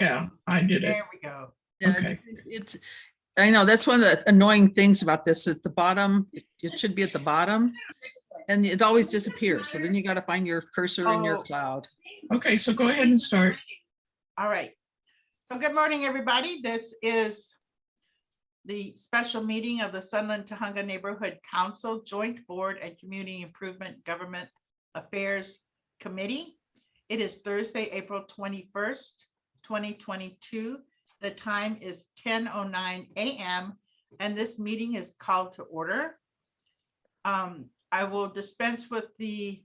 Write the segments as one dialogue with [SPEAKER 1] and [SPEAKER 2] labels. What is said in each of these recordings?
[SPEAKER 1] Yeah, I did it.
[SPEAKER 2] There we go.
[SPEAKER 3] Yeah,
[SPEAKER 1] Okay.
[SPEAKER 3] it's, I know, that's one of the annoying things about this, at the bottom, it should be at the bottom. And it always disappears, so then you gotta find your cursor in your
[SPEAKER 2] Oh.
[SPEAKER 3] cloud.
[SPEAKER 1] Okay, so go ahead and start.
[SPEAKER 2] All right. So good morning, everybody. This is the special meeting of the Sunland Tahunga Neighborhood Council Joint Board and Community Improvement Government Affairs Committee. It is Thursday, April 21st, 2022. The time is 10:09 a.m. and this meeting is called to order. I will dispense with the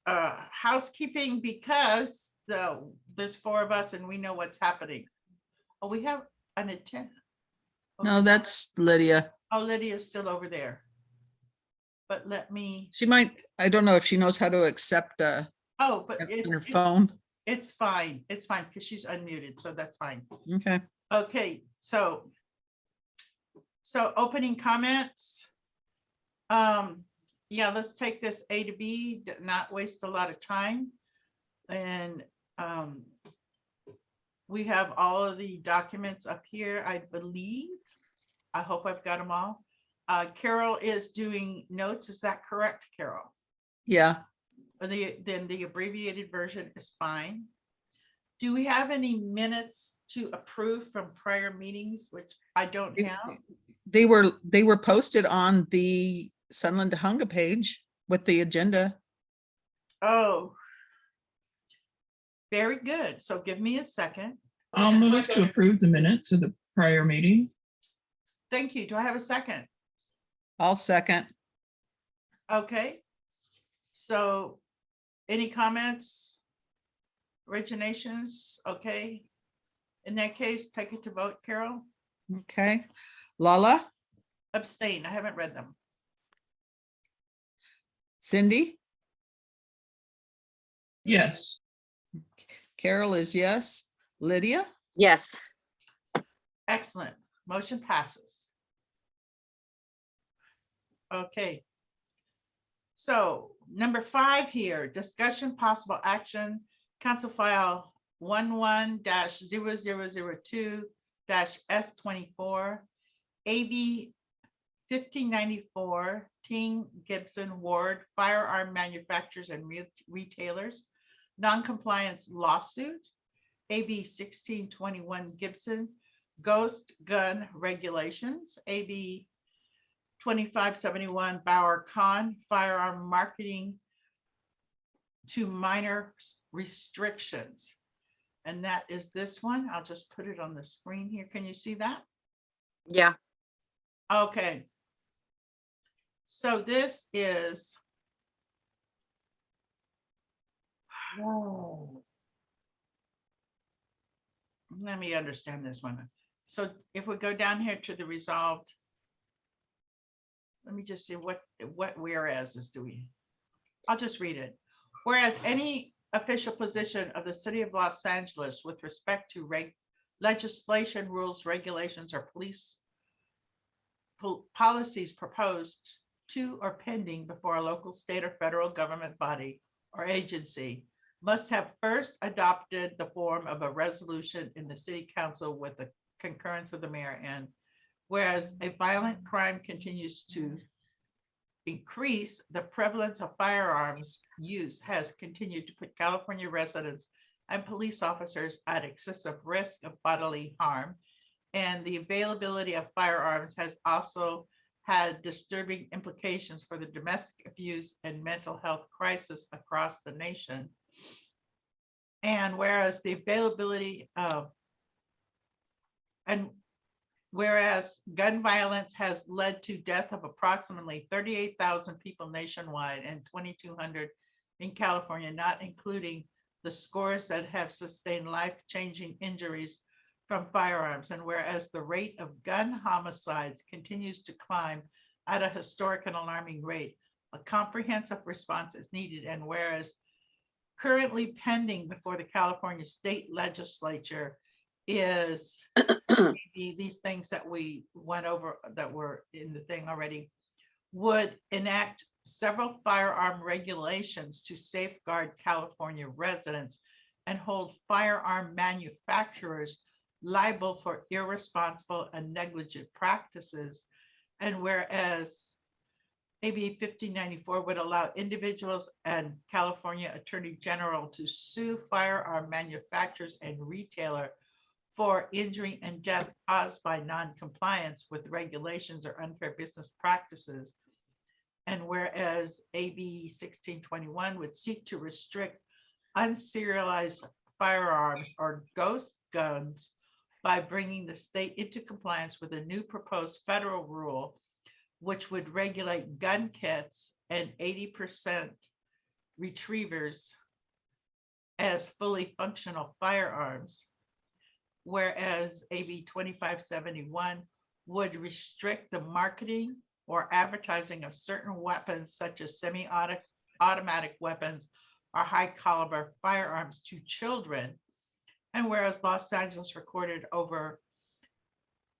[SPEAKER 2] housekeeping because there's four of us and we know what's happening. Oh, we have an attendant.
[SPEAKER 3] No, that's Lydia.
[SPEAKER 2] Oh, Lydia's still over there. But let me,
[SPEAKER 3] She might, I don't know if she knows how to accept
[SPEAKER 2] but
[SPEAKER 3] on her phone.
[SPEAKER 2] it's fine. It's fine because she's unmuted, so that's fine.
[SPEAKER 3] Okay.
[SPEAKER 2] Okay, so opening comments. Yeah, let's take this A to B, not waste a lot of time. And we have all of the documents up here, I believe. I hope I've got them all. Carol is doing notes. Is that correct, Carol?
[SPEAKER 3] Yeah,
[SPEAKER 2] Then the abbreviated version is fine. Do we have any minutes to approve from prior meetings, which I don't have?
[SPEAKER 3] they were posted on the Sunland Tahunga page with the agenda.
[SPEAKER 2] Oh. Very good. So give me a second.
[SPEAKER 1] I'll move to approve the minutes of the prior meeting.
[SPEAKER 2] Thank you. Do I have a second?
[SPEAKER 3] I'll second.
[SPEAKER 2] Okay. So any comments? Originations? Okay. In that case, take it to vote, Carol.
[SPEAKER 3] Okay. Lala,
[SPEAKER 2] Abstain. I haven't read them.
[SPEAKER 3] Cindy,
[SPEAKER 1] Yes.
[SPEAKER 3] Carol is yes. Lydia,
[SPEAKER 4] Yes,
[SPEAKER 2] Excellent. Motion passes. Okay. So number 5 here, discussion possible action, council file 11-0002-S24, AB 1594, Ting Gibson Ward, firearm manufacturers and retailers, non-compliance lawsuit, AB 1621 Gibson, ghost gun regulations, AB 2571 Bauer Khan, firearm marketing to minor restrictions. And that is this one. I'll just put it on the screen here. Can you see that?
[SPEAKER 4] yeah,
[SPEAKER 2] Okay. So this is. Oh. Let me understand this one. So if we go down here to the resolved. Let me just see what whereas do we. I'll just read it. Whereas any official position of the city of Los Angeles with respect to legislation, rules, regulations, or police policies proposed to or pending before a local, state, or federal government body or agency must have first adopted the form of a resolution in the city council with the concurrence of the mayor. And whereas a violent crime continues to increase, the prevalence of firearms use has continued to put California residents and police officers at excessive risk of bodily harm. And the availability of firearms has also had disturbing implications for the domestic abuse and mental health crisis across the nation. And whereas the availability of, and whereas gun violence has led to death of approximately 38,000 people nationwide and 2,200 in California, not including the scores that have sustained life-changing injuries from firearms. And whereas the rate of gun homicides continues to climb at a historic and alarming rate, a comprehensive response is needed. And whereas currently pending before the California state legislature is these things that we went over that were in the thing already, would enact several firearm regulations to safeguard California residents and hold firearm manufacturers liable for irresponsible and negligent practices. And whereas AB 1594 would allow individuals and California Attorney General to sue firearm manufacturers and retailer for injury and death caused by non-compliance with regulations or unfair business practices. And whereas AB 1621 would seek to restrict unserialized firearms or ghost guns by bringing the state into compliance with a new proposed federal rule, which would regulate gun kits and 80% retrievers as fully functional firearms. Whereas AB 2571 would restrict the marketing or advertising of certain weapons such as semi-automatic weapons or high caliber firearms to children. And whereas Los Angeles recorded over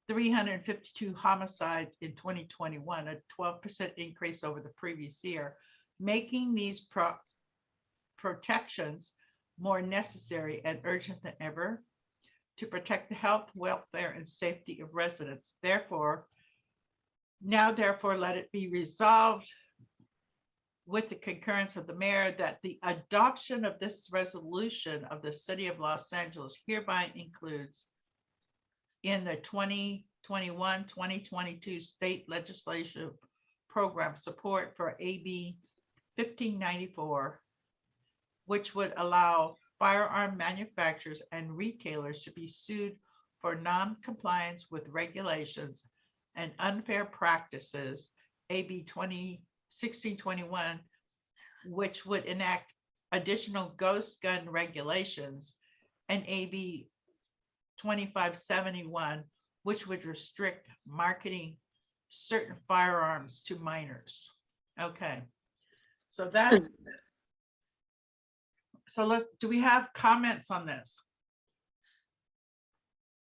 [SPEAKER 2] 352 homicides in 2021, a 12% increase over the previous year, making these protections more necessary and urgent than ever to protect the health, welfare, and safety of residents. Therefore, let it be resolved with the concurrence of the mayor that the adoption of this resolution of the city of Los Angeles hereby includes in the 2021-2022 state legislation program support for AB 1594, which would allow firearm manufacturers and retailers to be sued for non-compliance with regulations and unfair practices, AB 1621, which would enact additional ghost gun regulations, and AB 2571, which would restrict marketing certain firearms to minors. Okay, so that's, do we have comments on this?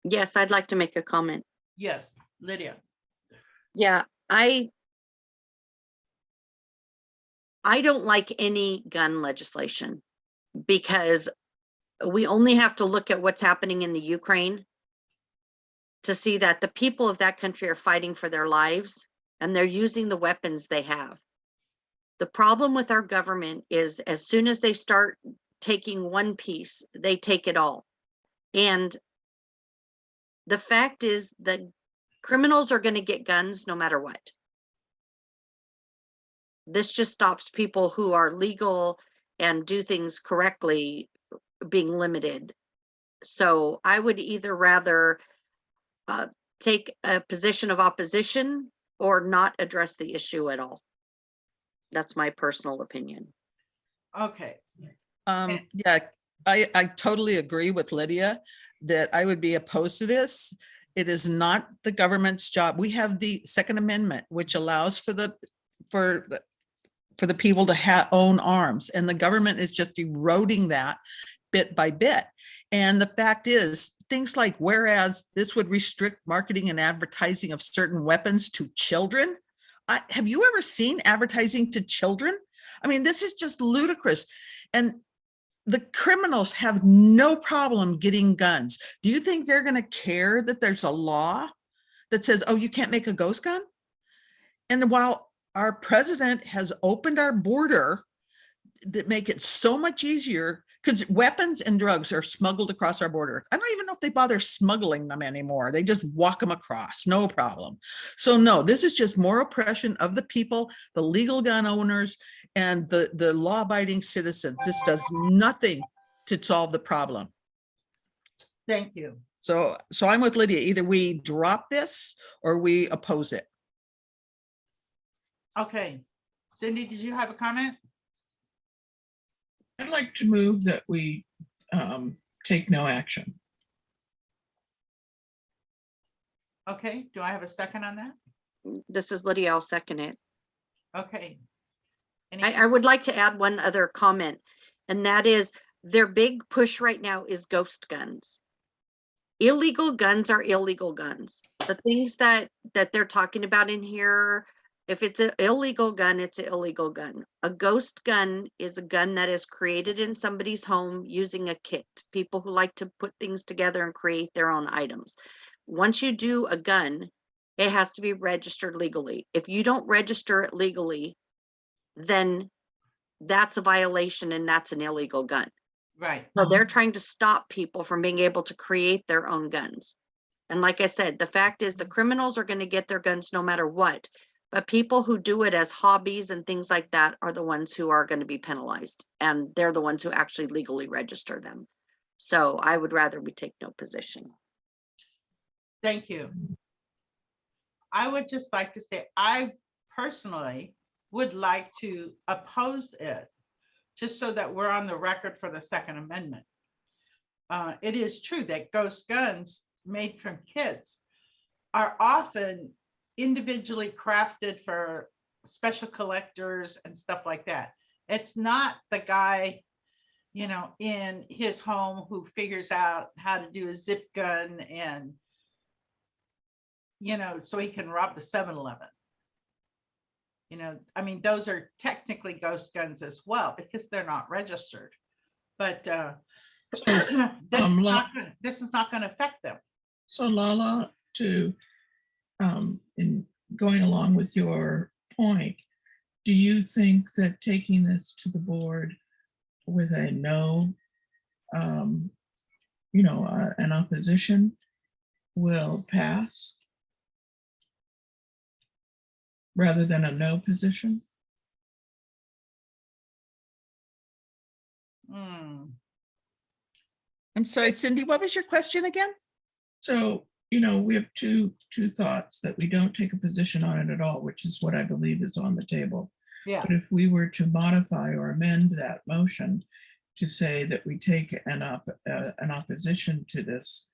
[SPEAKER 4] Yes, I'd like to make a comment.
[SPEAKER 2] Yes, Lydia.
[SPEAKER 4] Yeah, I don't like any gun legislation because we only have to look at what's happening in the Ukraine to see that the people of that country are fighting for their lives and they're using the weapons they have. The problem with our government is as soon as they start taking one piece, they take it all. And the fact is that criminals are going to get guns no matter what. This just stops people who are legal and do things correctly being limited. So I would either rather take a position of opposition or not address the issue at all. That's my personal opinion.
[SPEAKER 2] Okay.
[SPEAKER 3] Yeah, I totally agree with Lydia that I would be opposed to this. It is not the government's job. We have the Second Amendment, which allows for the people to own arms, and the government is just eroding that bit by bit. And the fact is, things like, whereas this would restrict marketing and advertising of certain weapons to children. Have you ever seen advertising to children? I mean, this is just ludicrous. And the criminals have no problem getting guns. Do you think they're going to care that there's a law that says, oh, you can't make a ghost gun? And while our president has opened our border that make it so much easier, because weapons and drugs are smuggled across our border. I don't even know if they bother smuggling them anymore. They just walk them across, no problem. So no, this is just more oppression of the people, the legal gun owners, and the law-abiding citizens. This does nothing to solve the problem.
[SPEAKER 2] Thank you.
[SPEAKER 3] So I'm with Lydia. Either we drop this or we oppose it.
[SPEAKER 2] Okay. Cindy, did you have a comment?
[SPEAKER 1] I'd like to move that we take no action.
[SPEAKER 2] Okay, do I have a second on that?
[SPEAKER 4] This is Lydia, I'll second it.
[SPEAKER 2] Okay.
[SPEAKER 4] I would like to add one other comment, and that is their big push right now is ghost guns. Illegal guns are illegal guns. The things that they're talking about in here, If it's an illegal gun, it's an illegal gun. A ghost gun is a gun that is created in somebody's home using a kit. People who like to put things together and create their own items. Once you do a gun, it has to be registered legally. If you don't register it legally, then that's a violation and that's an illegal gun.
[SPEAKER 2] Right.
[SPEAKER 4] So they're trying to stop people from being able to create their own guns. And like I said, the fact is the criminals are going to get their guns no matter what. But people who do it as hobbies and things like that are the ones who are going to be penalized. And they're the ones who actually legally register them. So I would rather we take no position.
[SPEAKER 2] Thank you. I would just like to say, I personally would like to oppose it, just so that we're on the record for the Second Amendment. It is true that ghost guns made from kits are often individually crafted for special collectors and stuff like that. It's not the guy, you know, in his home who figures out how to do a zip gun and, you know, so he can rob the 7-Eleven. You know, I mean, those are technically ghost guns as well because they're not registered. But this is not going to affect them.
[SPEAKER 1] So Lala, in going along with your point, do you think that taking this to the board with a no, an opposition will pass rather than a no position?
[SPEAKER 3] I'm sorry, Cindy, what was your question again?
[SPEAKER 1] So, we have two thoughts: that we don't take a position on it at all, which is what I believe is on the table.
[SPEAKER 2] Yeah.
[SPEAKER 1] But if we were to modify or amend that motion to say that we take an opposition to this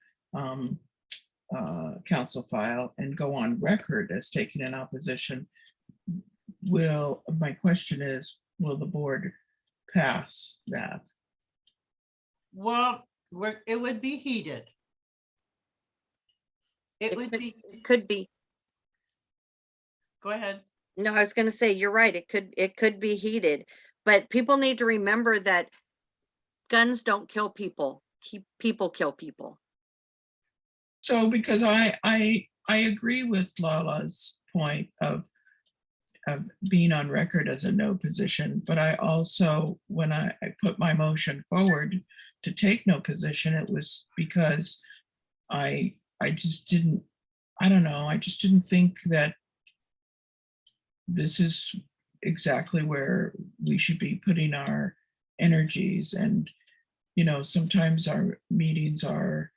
[SPEAKER 1] council file and go on record as taking an opposition, my question is, will the board pass that?
[SPEAKER 2] Well, it would be heated. It would be.
[SPEAKER 4] It could be.
[SPEAKER 2] Go ahead.
[SPEAKER 4] No, I was going to say, you're right. It could be heated, but people need to remember that guns don't kill people. People kill people.
[SPEAKER 1] So, because I agree with Lala's point of being on record as a no position, but I also, when I put my motion forward to take no position, it was because I just didn't, I don't know, I just didn't think that this is exactly where we should be putting our energies. And, sometimes our meetings are,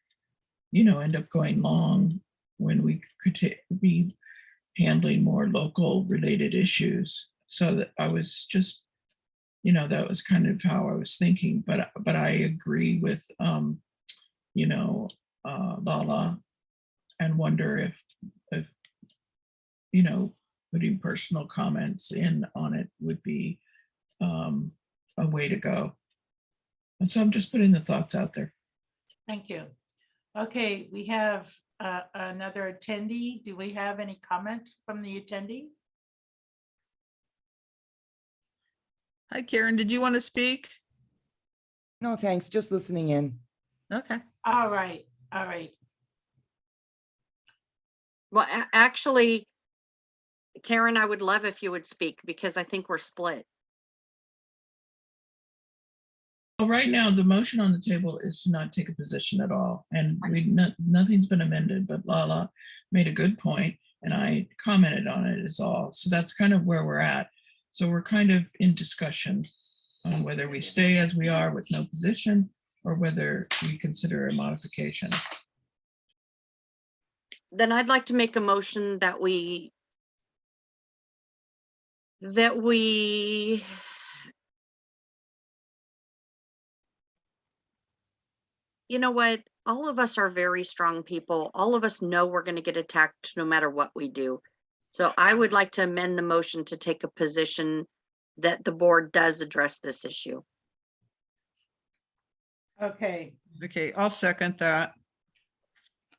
[SPEAKER 1] end up going long when we could be handling more local related issues. So that I was just, that was kind of how I was thinking, but I agree with, Lala, and wonder if, putting personal comments in on it would be a way to go. And so I'm just putting the thoughts out there.
[SPEAKER 2] Thank you. Okay, we have another attendee. Do we have any comment from the attendee?
[SPEAKER 3] Hi, Karen, did you want to speak?
[SPEAKER 5] No, thanks. Just listening in.
[SPEAKER 3] Okay.
[SPEAKER 2] All right, all right.
[SPEAKER 4] Well, actually, Karen, I would love if you would speak because I think we're split.
[SPEAKER 1] Well, right now, the motion on the table is to not take a position at all. And nothing's been amended, but Lala made a good point and I commented on it is all. So that's kind of where we're at. So we're kind of in discussion on whether we stay as we are with no position or whether we consider a modification.
[SPEAKER 4] Then I'd like to make a motion that we you know what? All of us are very strong people. All of us know we're going to get attacked no matter what we do. So I would like to amend the motion to take a position that the board does address this issue.
[SPEAKER 2] Okay,
[SPEAKER 3] Okay, I'll second that.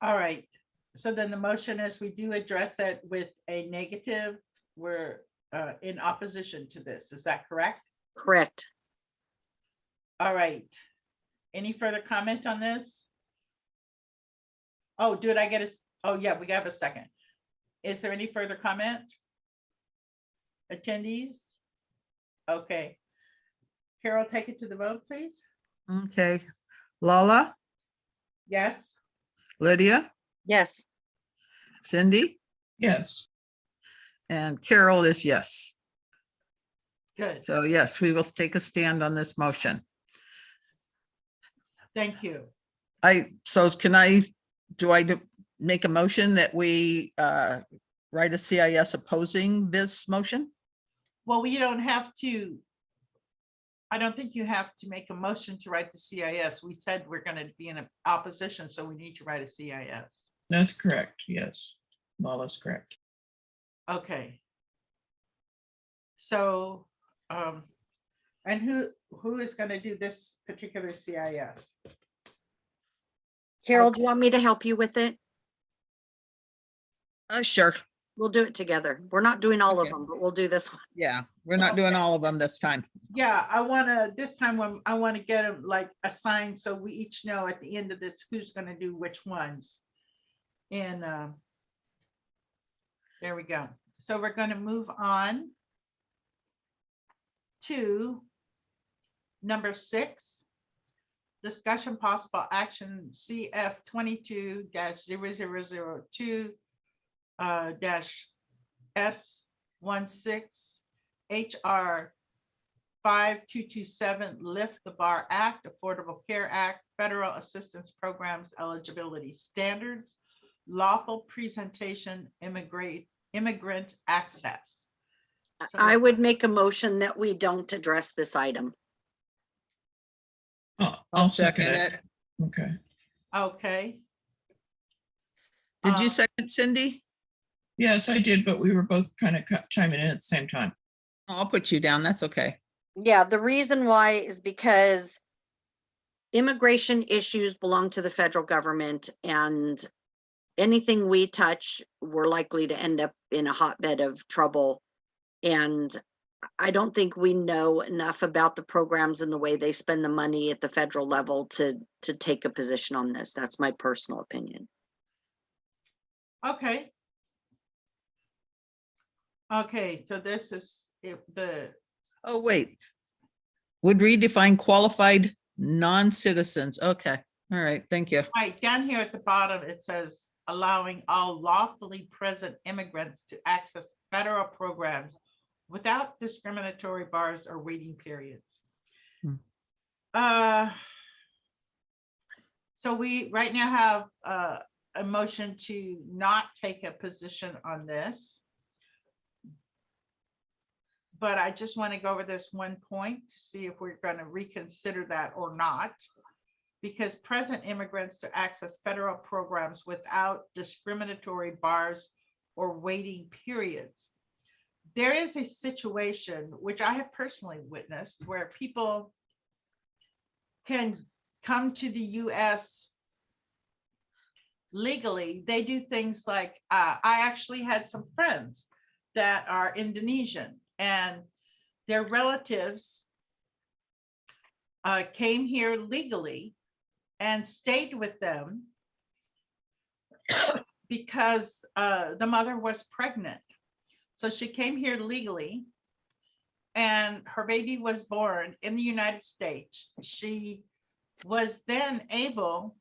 [SPEAKER 2] all right. So then the motion is we do address it with a negative we're in opposition to this. Is that correct?
[SPEAKER 4] Correct.
[SPEAKER 2] All right. Any further comment on this? Oh, did I get oh yeah, we have a second. Is there any further comment? Attendees? Okay. Carol, take it to the vote, please.
[SPEAKER 3] Okay. Lala,
[SPEAKER 2] Yes?
[SPEAKER 3] Lydia,
[SPEAKER 4] Yes.
[SPEAKER 3] Cindy,
[SPEAKER 1] Yes,
[SPEAKER 3] and Carol is yes.
[SPEAKER 2] Good.
[SPEAKER 3] So yes, we will take a stand on this motion.
[SPEAKER 2] Thank you.
[SPEAKER 3] So can I make a motion that we write a CIS opposing this motion?
[SPEAKER 2] Well, we don't have to. I don't think you have to make a motion to write the CIS. We said we're going to be in opposition, so we need to write a CIS.
[SPEAKER 1] that's correct. Yes, Lala's correct.
[SPEAKER 2] Okay. So, and who is going to do this particular CIS?
[SPEAKER 4] Carol, do you want me to help you with it?
[SPEAKER 3] Sure.
[SPEAKER 4] We'll do it together. We're not doing all of
[SPEAKER 3] Okay.
[SPEAKER 4] them, but we'll do this one.
[SPEAKER 3] Yeah, we're not doing
[SPEAKER 2] Okay.
[SPEAKER 3] all of them this time.
[SPEAKER 2] Yeah, I want to, this time when I want to get them like assigned, so we each know at the end of this, who's going to do which ones. And there we go. So we're going to move on to number 6, discussion possible action CF 22-0002 -S16 HR 5227 Lift the Bar Act, Affordable Care Act, Federal Assistance Programs Eligibility Standards, Lawful Presentation, Immigrant Access. So-
[SPEAKER 4] I would make a motion that we don't address this item.
[SPEAKER 1] Oh, I'll second it. Okay.
[SPEAKER 2] Okay.
[SPEAKER 3] Did you
[SPEAKER 2] Um,
[SPEAKER 3] second, Cindy?
[SPEAKER 1] Yes, I did, but we were both kind of chiming in at the same time.
[SPEAKER 3] I'll put you down. That's okay.
[SPEAKER 4] Yeah, the reason why is because immigration issues belong to the federal government, and anything we touch, we're likely to end up in a hotbed of trouble. And I don't think we know enough about the programs and the way they spend the money at the federal level to take a position on this. That's my personal opinion.
[SPEAKER 2] Okay. Okay, so this is the,
[SPEAKER 3] Oh, wait. Would redefine qualified non-citizens. Okay. All right. Thank you.
[SPEAKER 2] right, down here at the bottom, it says allowing all lawfully present immigrants to access federal programs without discriminatory bars or waiting periods.
[SPEAKER 3] Hmm.
[SPEAKER 2] So we right now have a motion to not take a position on this. But I just want to go over this one point to see if we're going to reconsider that or not. Because present immigrants to access federal programs without discriminatory bars or waiting periods. There is a situation which I have personally witnessed where people can come to the US legally. They do things like, I actually had some friends that are Indonesian, and their relatives came here legally and stayed with them because the mother was pregnant. So she came here legally and her baby was born in the United States. She was then able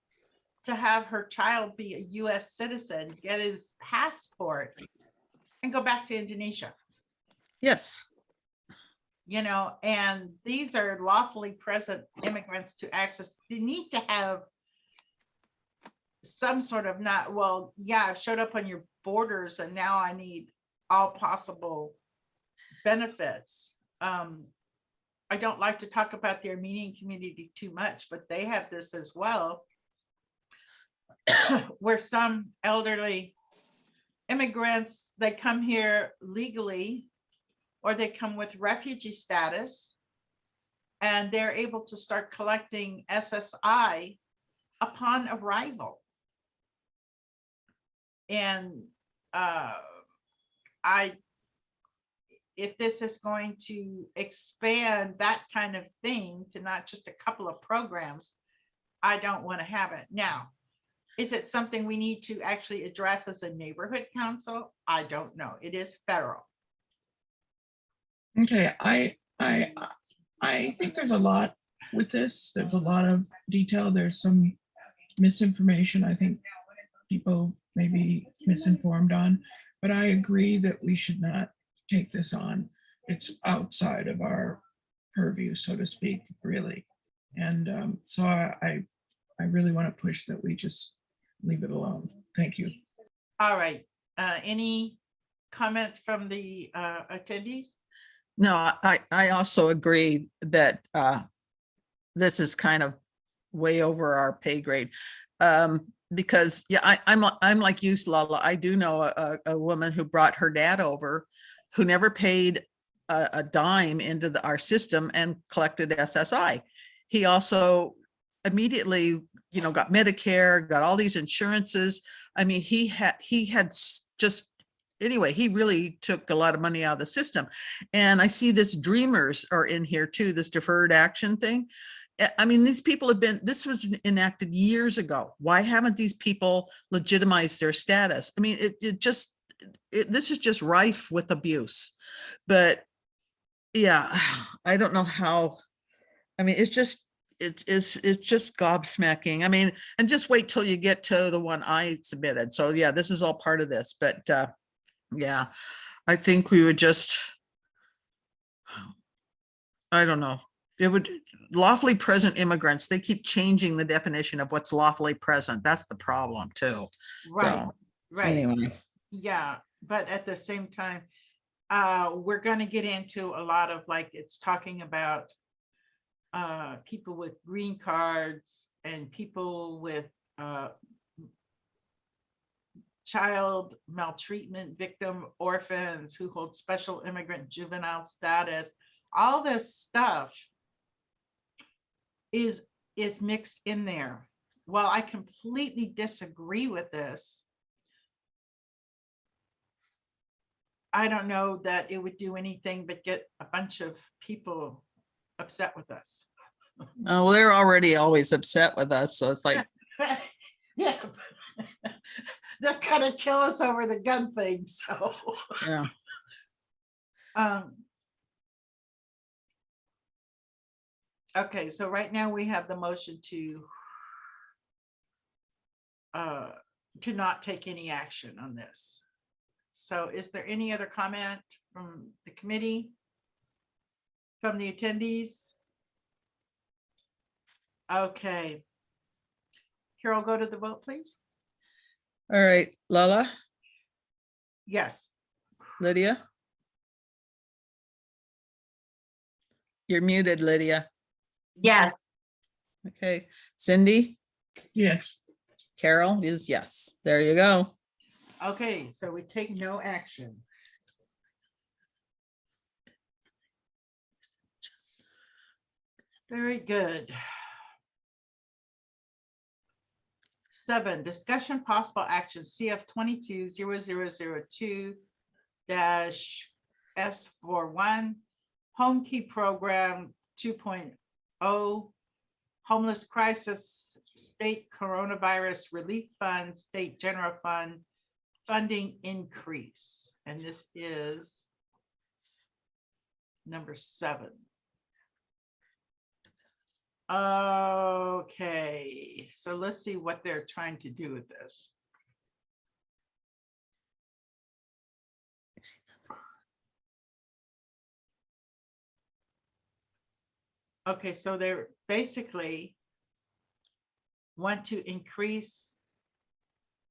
[SPEAKER 2] to have her child be a US citizen, get his passport, and go back to Indonesia.
[SPEAKER 3] Yes.
[SPEAKER 2] You know, and these are lawfully present immigrants to access. They need to have some sort of not, well, yeah, I've showed up on your borders and now I need all possible benefits. I don't like to talk about the Armenian community too much, but they have this as well, where some elderly immigrants, they come here legally, or they come with refugee status, and they're able to start collecting SSI upon arrival. And I if this is going to expand that kind of thing to not just a couple of programs, I don't want to have it. Now, is it something we need to actually address as a neighborhood council? I don't know. It is federal.
[SPEAKER 1] Okay, I think there's a lot with this. There's a lot of detail. There's some misinformation I think people may be misinformed on, but I agree that we should not take this on. It's outside of our purview, so to speak, really. And so I really want to push that we just leave it alone. Thank you.
[SPEAKER 2] All right. Any comments from the attendees?
[SPEAKER 3] No, I also agree that this is kind of way over our pay grade. Because yeah, I'm like you, Lala. I do know a woman who brought her dad over, who never paid a dime into our system and collected SSI. He also immediately, got Medicare, got all these insurances. I mean, he had just anyway, he really took a lot of money out of the system. And I see this Dreamers are in here too, this deferred action thing. I mean, these people this was enacted years ago. Why haven't these people legitimized their status? I mean, this is just rife with abuse. But yeah, I don't know how, I mean, it's just gobsmacking. I mean, and just wait till you get to the one I submitted. So yeah, this is all part of this, but yeah, I think we would just, I don't know. It would lawfully present immigrants. They keep changing the definition of what's lawfully present. That's the problem too.
[SPEAKER 2] Right,
[SPEAKER 3] So,
[SPEAKER 2] right.
[SPEAKER 3] anyway,
[SPEAKER 2] Yeah, but at the same time, we're going to get into a lot of it's talking about people with green cards and people with child maltreatment victim orphans who hold special immigrant juvenile status. All this stuff is mixed in there. While I completely disagree with this, I don't know that it would do anything but get a bunch of people upset with us.
[SPEAKER 3] well, they're already always upset with us. So it's like,
[SPEAKER 2] Yeah, they're gonna kill us over the gun thing. So,
[SPEAKER 3] yeah.
[SPEAKER 2] Okay, so right now we have the motion to not take any action on this. So is there any other comment from the committee? From the attendees? Okay. Carol, go to the vote, please.
[SPEAKER 3] All right, Lala,
[SPEAKER 2] Yes.
[SPEAKER 3] Lydia. You're muted, Lydia.
[SPEAKER 4] Yes.
[SPEAKER 3] Okay, Cindy,
[SPEAKER 1] Yes.
[SPEAKER 3] Carol is yes. There you go.
[SPEAKER 2] Okay, so we take no action. Very good. 7, discussion possible action CF 22-0002-S41 Home Key Program 2.0 Homeless Crisis State Coronavirus Relief Fund State General Fund funding increase. And this is number 7. Okay, so let's see what they're trying to do with this. Okay, so they're basically want to increase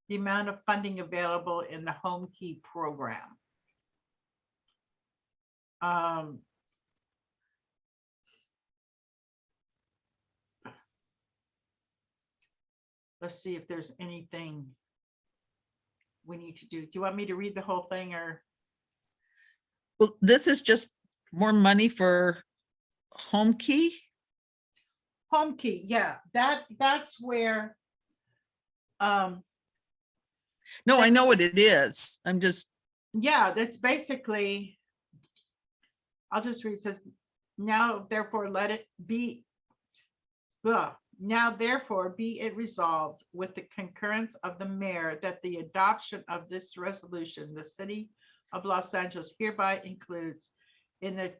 [SPEAKER 2] the amount of funding available in the Home Key program. Let's see if there's anything we need to do. Do you want me to read the whole thing or?
[SPEAKER 3] Well, this is just more money for Home Key.
[SPEAKER 2] Home Key, yeah, that's where.
[SPEAKER 3] No, I know what it is. I'm just,
[SPEAKER 2] Yeah, that's basically I'll just read, it says, now therefore let it be. Now therefore be it resolved with the concurrence of the mayor that the adoption of this resolution, the city of Los Angeles hereby includes in the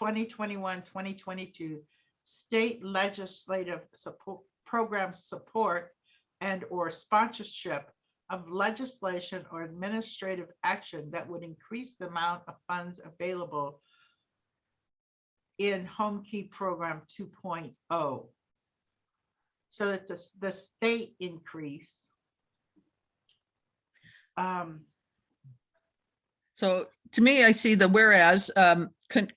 [SPEAKER 2] 2021-2022 state legislative support program support and or sponsorship of legislation or administrative action that would increase the amount of funds available in Home Key Program 2.0. So it's the state increase.
[SPEAKER 3] So to me, I see the whereas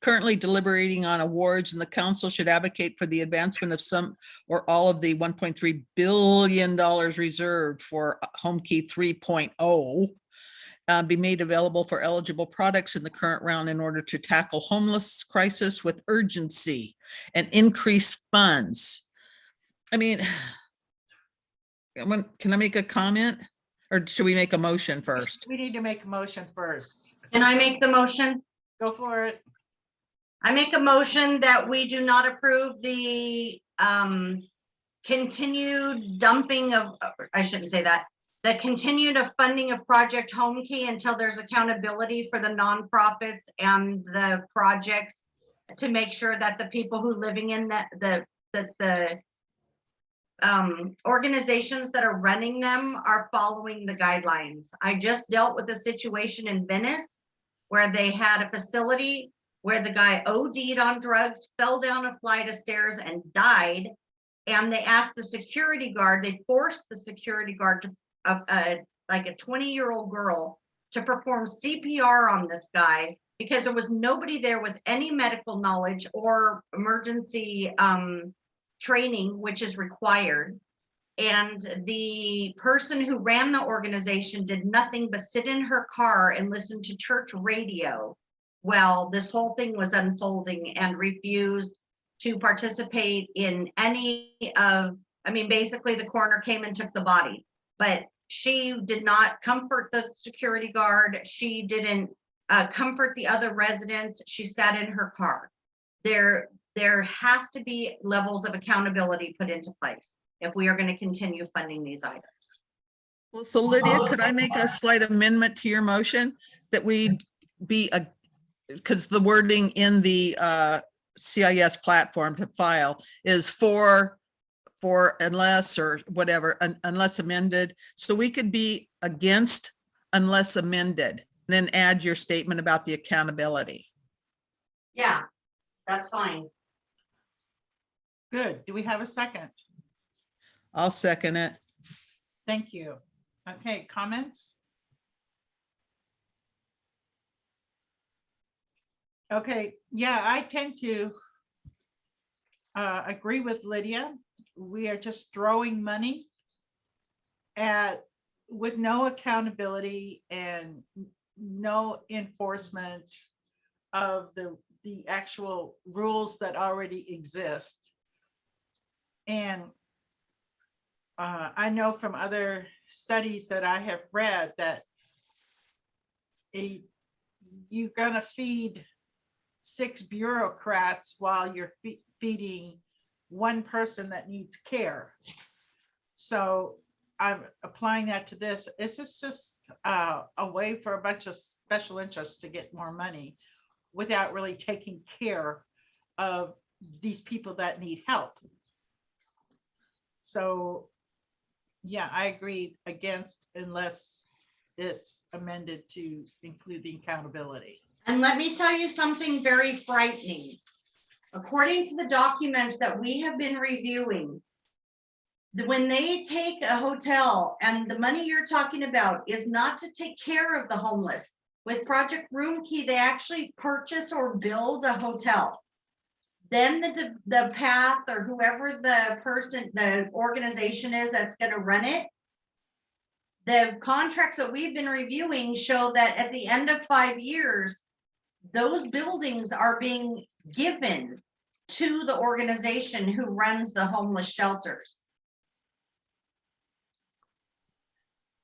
[SPEAKER 3] currently deliberating on awards, and the council should advocate for the advancement of some or all of the $1.3 billion reserved for Home Key 3.0 be made available for eligible products in the current round in order to tackle homeless crisis with urgency and increase funds. I mean, can I make a comment, or should we make a motion first?
[SPEAKER 2] We need to make a motion first.
[SPEAKER 4] Can I make the motion?
[SPEAKER 2] Go for it.
[SPEAKER 4] I make a motion that we do not approve the continued dumping of, I shouldn't say that, the continued funding of Project Home Key until there's accountability for the nonprofits and the projects to make sure that the people who living in the organizations that are running them are following the guidelines. I just dealt with a situation in Venice where they had a facility where the guy OD'd on drugs, fell down a flight of stairs and died. And they asked the security guard, they forced the security guard to, like a 20-year-old girl, to perform CPR on this guy because there was nobody there with any medical knowledge or emergency training, which is required. And the person who ran the organization did nothing but sit in her car and listen to church radio while this whole thing was unfolding, and refused to participate in any of, I mean, basically the coroner came and took the body, but she did not comfort the security guard. She didn't comfort the other residents. She sat in her car. There has to be levels of accountability put into place if we are going to continue funding these items.
[SPEAKER 3] Well, so Lydia, could I make a slight amendment to your motion that we be because the wording in the CIS platform to file is for unless or whatever, unless amended. So we could be against unless amended, then add your statement about the accountability.
[SPEAKER 4] Yeah, that's fine.
[SPEAKER 2] Good. Do we have a second?
[SPEAKER 3] I'll second it.
[SPEAKER 2] Thank you. Okay, comments? Okay, yeah, I tend to agree with Lydia. We are just throwing money at with no accountability and no enforcement of the actual rules that already exist. And I know from other studies that I have read that you're gonna feed 6 bureaucrats while you're feeding one person that needs care. So I'm applying that to this. This is just a way for a bunch of special interests to get more money without really taking care of these people that need help. So yeah, I agree against unless it's amended to include the accountability.
[SPEAKER 4] And let me tell you something very frightening. According to the documents that we have been reviewing, when they take a hotel, and the money you're talking about is not to take care of the homeless. With Project Room Key, they actually purchase or build a hotel. Then the path or whoever the organization is that's going to run it, the contracts that we've been reviewing show that at the end of 5 years, those buildings are being given to the organization who runs the homeless shelters.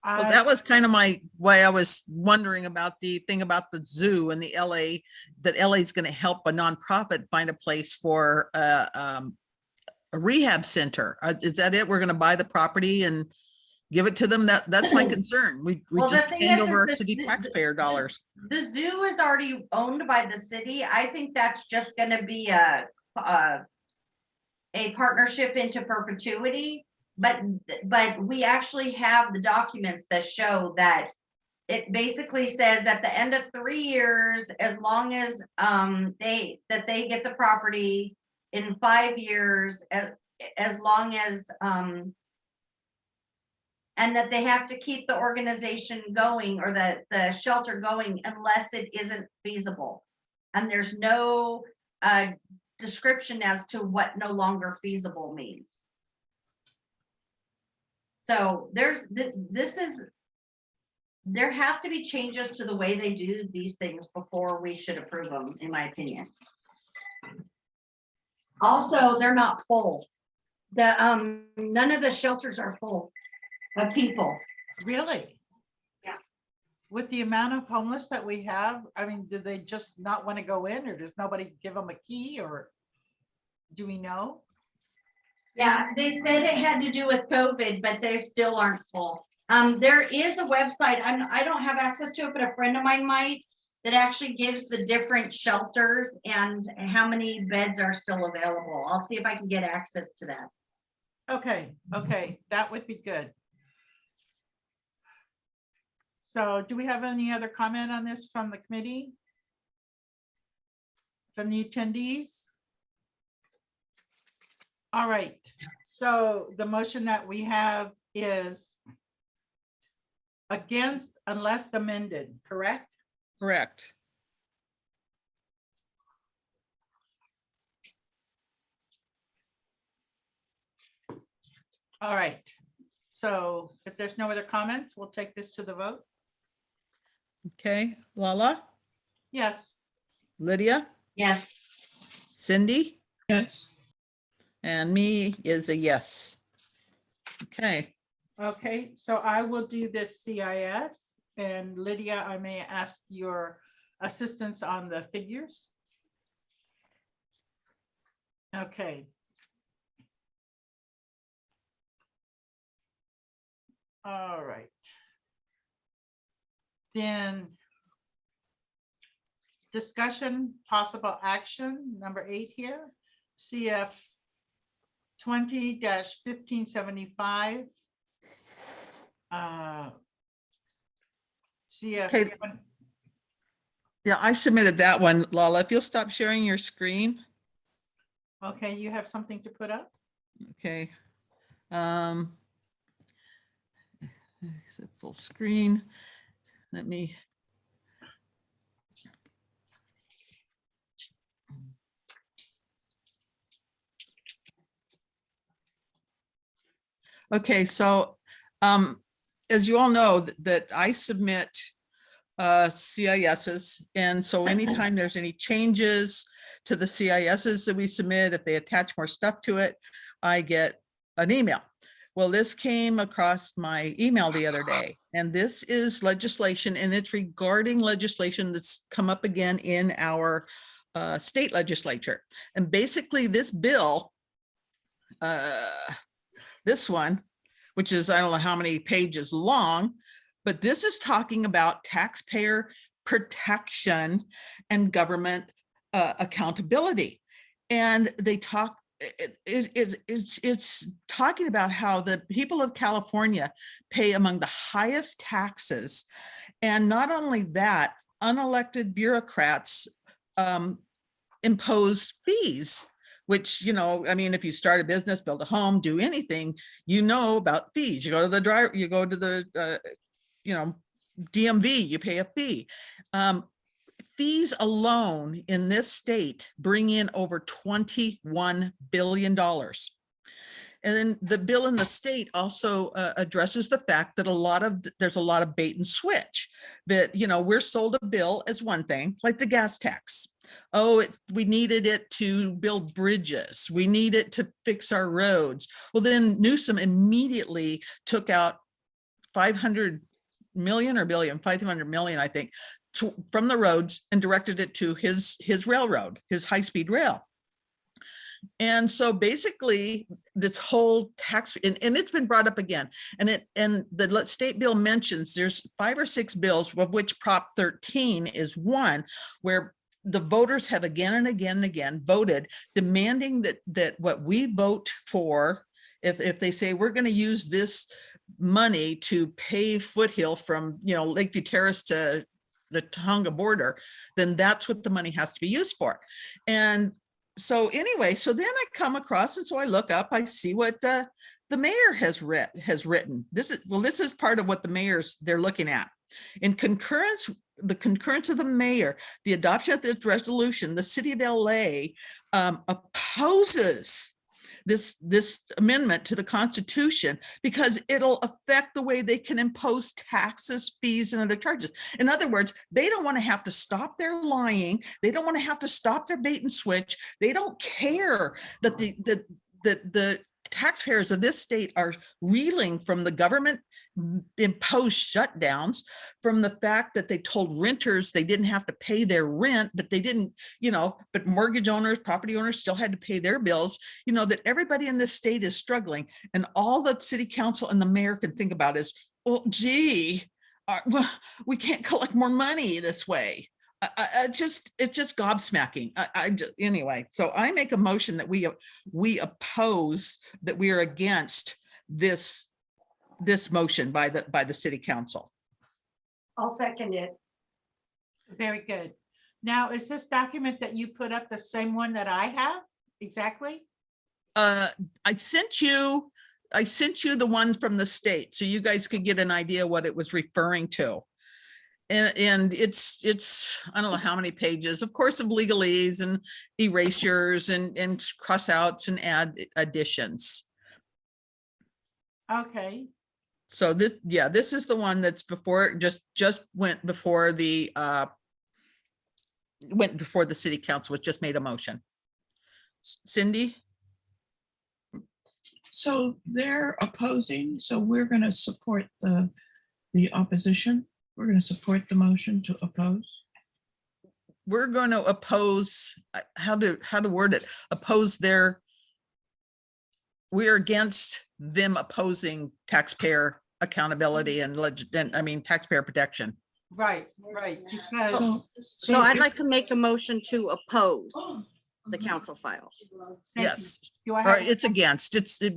[SPEAKER 3] Well, that was kind of why I was wondering about the thing about the zoo and the LA, that LA is going to help a nonprofit find a place for a rehab center. Is that it? We're going to buy the property and give it to them? That's my concern. We
[SPEAKER 6] Well, the
[SPEAKER 3] just
[SPEAKER 6] thing
[SPEAKER 3] hand
[SPEAKER 6] is
[SPEAKER 3] over our
[SPEAKER 6] the
[SPEAKER 3] city
[SPEAKER 6] zoo-
[SPEAKER 3] taxpayer dollars.
[SPEAKER 6] The zoo is already owned by the city. I think that's just gonna be a partnership into perpetuity. But we actually have the documents that show that it basically says at the end of 3 years, as long as they get the property, in 5 years, as long as and that they have to keep the organization going, or the shelter going, unless it isn't feasible. And there's no description as to what no longer feasible means. So there has to be changes to the way they do these things before we should approve them, in my opinion. Also, they're not full. None of the shelters are full of people.
[SPEAKER 2] Really?
[SPEAKER 6] Yeah.
[SPEAKER 2] With the amount of homeless that we have, I mean, do they just not want to go in, or does nobody give them a key, or do we know?
[SPEAKER 6] Yeah, they said it had to do with COVID, but they still aren't full. There is a website, I don't have access to it, but a friend of mine might, that actually gives the different shelters and how many beds are still available. I'll see if I can get access to that.
[SPEAKER 2] Okay, that would be good. So do we have any other comment on this from the committee? From the attendees? All right, so the motion that we have is against unless amended, correct?
[SPEAKER 3] Correct.
[SPEAKER 2] All right, so if there's no other comments, we'll take this to the vote.
[SPEAKER 3] Okay, Lala,
[SPEAKER 2] Yes,
[SPEAKER 3] Lydia,
[SPEAKER 6] Yes,
[SPEAKER 3] Cindy,
[SPEAKER 1] Yes,
[SPEAKER 3] and me is a yes. Okay,
[SPEAKER 2] okay, so I will do this CIS, and Lydia, I may ask your assistance on the figures. Okay. All right. Then discussion, possible action, number 8 here, CF 20-1575. CF.
[SPEAKER 3] Okay. Yeah, I submitted that one, Lala. If you'll stop sharing your screen.
[SPEAKER 2] Okay, you have something to put up?
[SPEAKER 3] Okay. Is it full screen? Let me. Okay, so as you all know, that I submit CISs, and so anytime there's any changes to the CISs that we submit, if they attach more stuff to it, I get an email. Well, this came across my email the other day, and this is legislation, and it's regarding legislation that's come up again in our state legislature. And basically this bill, this one, which is, I don't know how many pages long, but this is talking about taxpayer protection and government accountability. And they talk, it's talking about how the people of California pay among the highest taxes. And not only that, unelected bureaucrats impose fees, which, you know, I mean, if you start a business, build a home, do anything, you know about fees. You go to the driver, you go to the, you know, DMV, you pay a fee. Fees alone in this state bring in over $21 billion. And then the bill in the state also addresses the fact that there's a lot of bait and switch, that, you know, we're sold a bill as one thing, like the gas tax. Oh, we needed it to build bridges. We need it to fix our roads. Well, then Newsom immediately took out 500 million or billion, 500 million, I think, from the roads and directed it to his railroad, his high-speed rail. And so basically this whole tax, and it's been brought up again, and the state bill mentions there's 5 or 6 bills, of which Prop 13 is one, where the voters have again and again and again voted demanding that what we vote for, if they say we're going to use this money to pave Foothill from, Lakeview Terrace to the Tonga border, then that's what the money has to be used for. And so anyway, so then I come across, and so I look up, I see what the mayor has written. This is part of what the mayor's they're looking at. In the concurrence of the mayor, the adoption of this resolution, the city of LA opposes this amendment to the Constitution because it'll affect the way they can impose taxes, fees, and other charges. In other words, they don't want to have to stop their lying. They don't want to have to stop their bait and switch. They don't care that the taxpayers of this state are reeling from the government imposed shutdowns, from the fact that they told renters they didn't have to pay their rent, but they didn't, but mortgage owners, property owners still had to pay their bills, that everybody in this state is struggling. And all the city council and the mayor can think about is, well, gee, we can't collect more money this way. It's just gobsmacking. Anyway, so I make a motion that we oppose, that we are against this motion by the city council.
[SPEAKER 6] I'll second it.
[SPEAKER 2] Very good. Now, is this document that you put up the same one that I have? Exactly?
[SPEAKER 3] I sent you the one from the state so you guys could get an idea what it was referring to. And it's I don't know how many pages, of course, of legalese and erasures and cross outs and add additions.
[SPEAKER 2] Okay.
[SPEAKER 3] So this is the one that's before, just went before the city council, was just made a motion. Cindy?
[SPEAKER 1] So they're opposing, so we're going to support the opposition. We're going to support the motion to oppose.
[SPEAKER 3] We're going to oppose, how to word it, we're against them opposing taxpayer accountability and taxpayer protection.
[SPEAKER 2] Right. Because
[SPEAKER 4] So I'd like to make a motion to oppose the council file.
[SPEAKER 3] Yes,
[SPEAKER 2] do I
[SPEAKER 3] or
[SPEAKER 2] have,
[SPEAKER 3] it's against,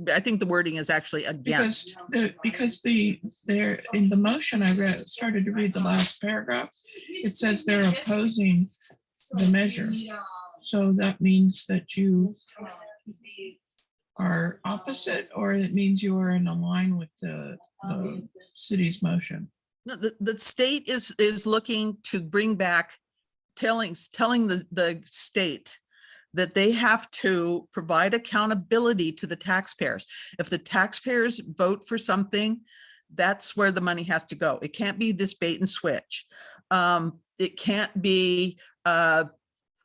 [SPEAKER 3] I think the wording is actually against.
[SPEAKER 1] Because they're in the motion, I started to read the last paragraph. It says they're opposing the measure. So that means that you are opposite, or it means you are in line with the city's motion.
[SPEAKER 3] No, the state is looking to bring back, telling the state that they have to provide accountability to the taxpayers. If the taxpayers vote for something, that's where the money has to go. It can't be this bait and switch. It can't be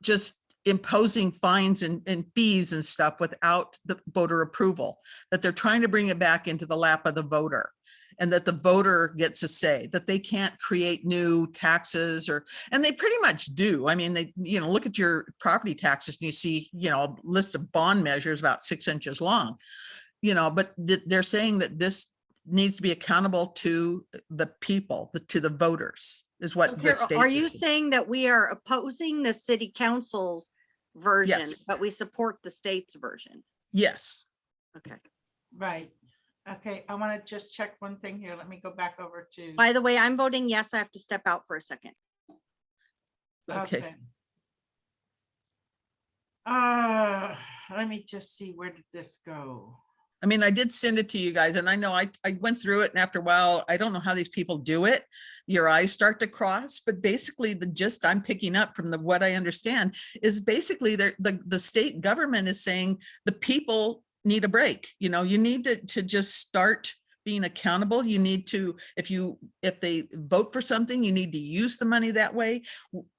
[SPEAKER 3] just imposing fines and fees and stuff without the voter approval, that they're trying to bring it back into the lap of the voter, and that the voter gets a say, that they can't create new taxes, and they pretty much do. I mean, they, look at your property taxes and you see, a list of bond measures about 6 inches long, but they're saying that this needs to be accountable to the people, to the voters, is what the state.
[SPEAKER 4] Are you saying that we are opposing the city council's version,
[SPEAKER 3] Yes.
[SPEAKER 4] but we support the state's version?
[SPEAKER 3] Yes.
[SPEAKER 4] Okay.
[SPEAKER 2] right. Okay, I want to just check one thing here. Let me go back over to.
[SPEAKER 4] By the way, I'm voting yes. I have to step out for a second.
[SPEAKER 3] Okay.
[SPEAKER 2] Let me just see, where did this go?
[SPEAKER 3] I mean, I did send it to you guys, and I know I went through it, and after a while, I don't know how these people do it. Your eyes start to cross, but basically the gist I'm picking up from what I understand is basically the state government is saying the people need a break. You need to just start being accountable. You need to, if they vote for something, you need to use the money that way.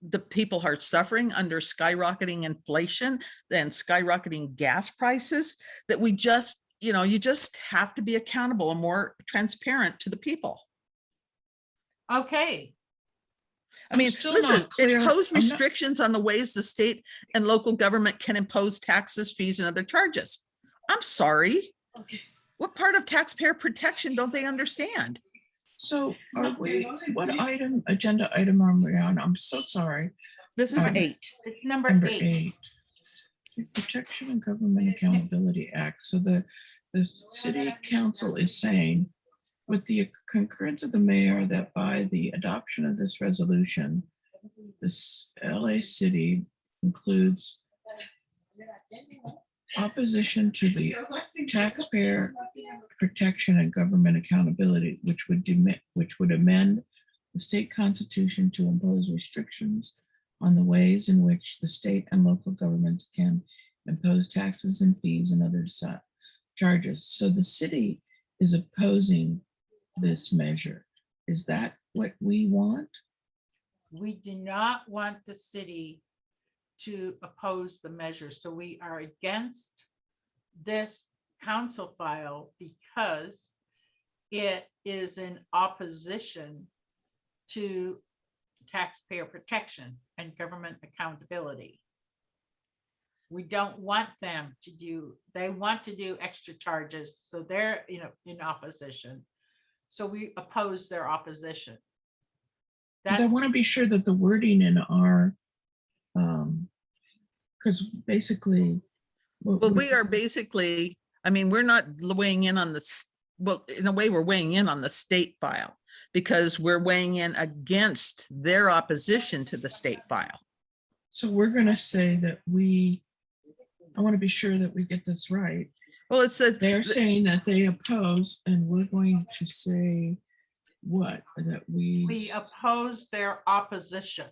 [SPEAKER 3] The people are suffering under skyrocketing inflation and skyrocketing gas prices, that we just you know, you just have to be accountable and more transparent to the people.
[SPEAKER 2] Okay,
[SPEAKER 3] I
[SPEAKER 1] I'm
[SPEAKER 3] mean,
[SPEAKER 1] still
[SPEAKER 3] listen,
[SPEAKER 1] not clear.
[SPEAKER 3] impose
[SPEAKER 1] I'm not-
[SPEAKER 3] restrictions on the ways the state and local government can impose taxes, fees, and other charges. I'm sorry. What part of taxpayer protection don't they understand?
[SPEAKER 1] So are we, what item, agenda item are we on? I'm so sorry.
[SPEAKER 3] This is
[SPEAKER 1] Alright.
[SPEAKER 3] 8.
[SPEAKER 2] it's number
[SPEAKER 1] Number
[SPEAKER 2] 8.
[SPEAKER 1] 8. The Protection and Government Accountability Act. So the city council is saying, with the concurrence of the mayor, that by the adoption of this resolution, this LA City includes opposition to the taxpayer protection and government accountability, which would amend the state constitution to impose restrictions on the ways in which the state and local governments can impose taxes and fees and other charges. So the city is opposing this measure. Is that what we want?
[SPEAKER 2] We do not want the city to oppose the measure, so we are against this council file because it is in opposition to taxpayer protection and government accountability. We don't want them to do, they want to do extra charges, so they're, you know, in opposition. So we oppose their opposition.
[SPEAKER 1] But I
[SPEAKER 2] That's,
[SPEAKER 1] want to be sure that the wording in our, because basically.
[SPEAKER 3] Well, we are basically, I mean, we're not weighing in on this. Well, in a way, we're weighing in on the state file because we're weighing in against their opposition to the state file.
[SPEAKER 1] So we're going to say that I want to be sure that we get this right.
[SPEAKER 3] Well, it says
[SPEAKER 1] They're saying that they oppose, and we're going to say what? That
[SPEAKER 2] we oppose their opposition.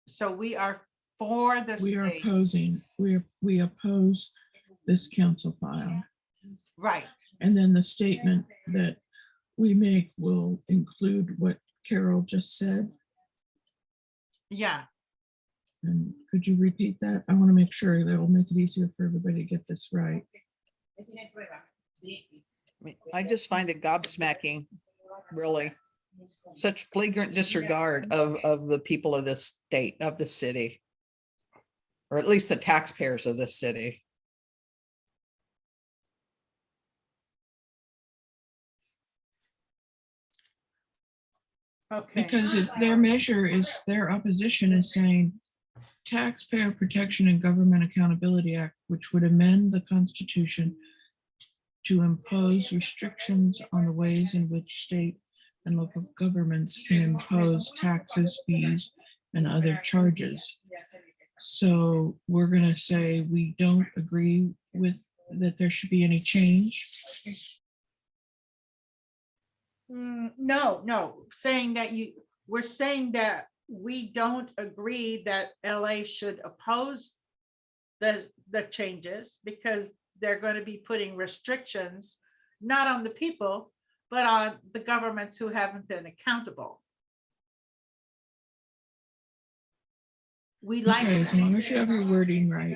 [SPEAKER 2] So we are for the
[SPEAKER 1] we are
[SPEAKER 2] state,
[SPEAKER 1] opposing, we oppose this council file.
[SPEAKER 2] right?
[SPEAKER 1] And then the statement that we make will include what Carol just said.
[SPEAKER 2] Yeah,
[SPEAKER 1] And could you repeat that? I want to make sure that will make it easier for everybody to get this right.
[SPEAKER 3] I mean, I just find it gobsmacking, really. Such flagrant disregard of the people of this state, of the city. Or at least the taxpayers of this city.
[SPEAKER 2] okay.
[SPEAKER 1] Because their measure is, their opposition is saying Taxpayer Protection and Government Accountability Act, which would amend the Constitution to impose restrictions on the ways in which state and local governments can impose taxes, fees, and other charges. So we're going to say we don't agree with that there should be any change.
[SPEAKER 2] No, saying that we're saying that we don't agree that LA should oppose the changes because they're going to be putting restrictions, not on the people, but on the governments who haven't been accountable. We like
[SPEAKER 1] Okay, as long
[SPEAKER 2] that.
[SPEAKER 1] as you have your wording right.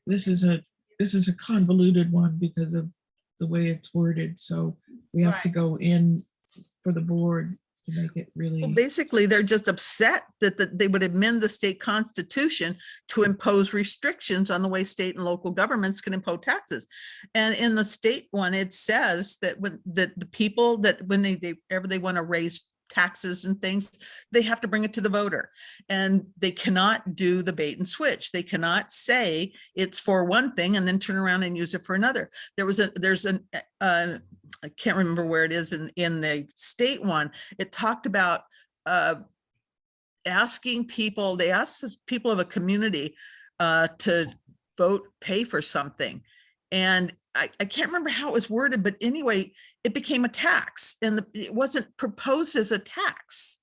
[SPEAKER 1] This is a convoluted one because of the way it's worded. So we have to
[SPEAKER 2] Right.
[SPEAKER 1] go in for the board to make it really.
[SPEAKER 3] Well, basically, they're just upset that they would amend the state constitution to impose restrictions on the way state and local governments can impose taxes. And in the state one, it says that the people that when they ever they want to raise taxes and things, they have to bring it to the voter, and they cannot do the bait and switch. They cannot say it's for one thing and then turn around and use it for another. There's an I can't remember where it is in the state one. It talked about asking people, they asked people of a community to vote, pay for something. And I can't remember how it was worded, but anyway, it became a tax and it wasn't proposed as a tax.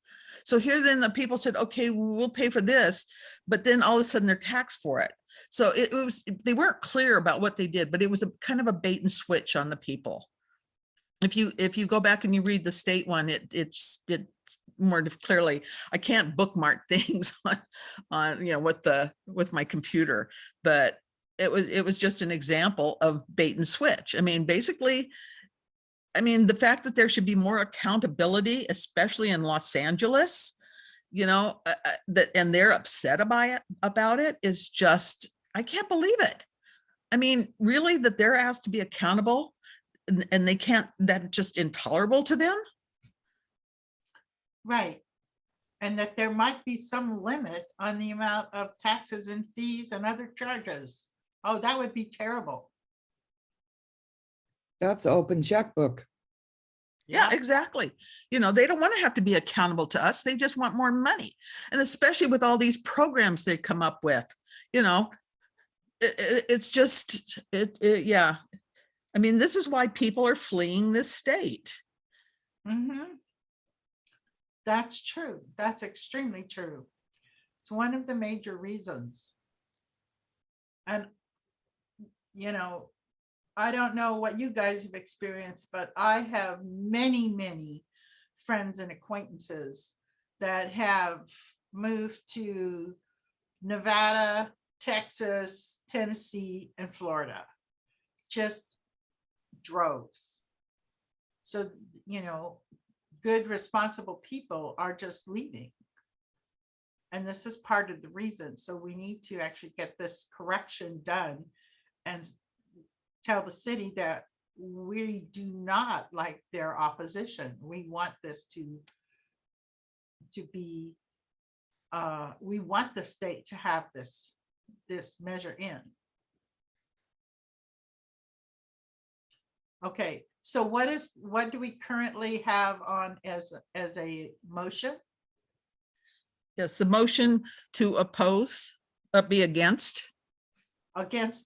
[SPEAKER 3] So here then the people said, okay, we'll pay for this, but then all of a sudden they're taxed for it. So it was, they weren't clear about what they did, but it was a kind of a bait and switch on the people. If you go back and you read the state one, it's more clearly. I can't bookmark things on with my computer, but it was just an example of bait and switch. I mean, basically, I mean, the fact that there should be more accountability, especially in Los Angeles, that, and they're upset about it is just, I can't believe it. I mean, really, that they're asked to be accountable and they can't, that's just intolerable to them.
[SPEAKER 2] Right. And that there might be some limit on the amount of taxes and fees and other charges. Oh, that would be terrible.
[SPEAKER 5] That's open checkbook.
[SPEAKER 3] Yeah, exactly. They don't want to have to be accountable to us. They just want more money. And especially with all these programs they come up with, it's just, yeah. I mean, this is why people are fleeing this state.
[SPEAKER 2] Mm-hmm. That's true. That's extremely true. It's one of the major reasons. And, I don't know what you guys have experienced, but I have many, many friends and acquaintances that have moved to Nevada, Texas, Tennessee, and Florida. Just droves. So, good, responsible people are just leaving. And this is part of the reason. So we need to actually get this correction done and tell the city that we do not like their opposition. We want this to be, we want the state to have this measure in. Okay, so what do we currently have on as a motion?
[SPEAKER 3] Yes, the motion to oppose, be against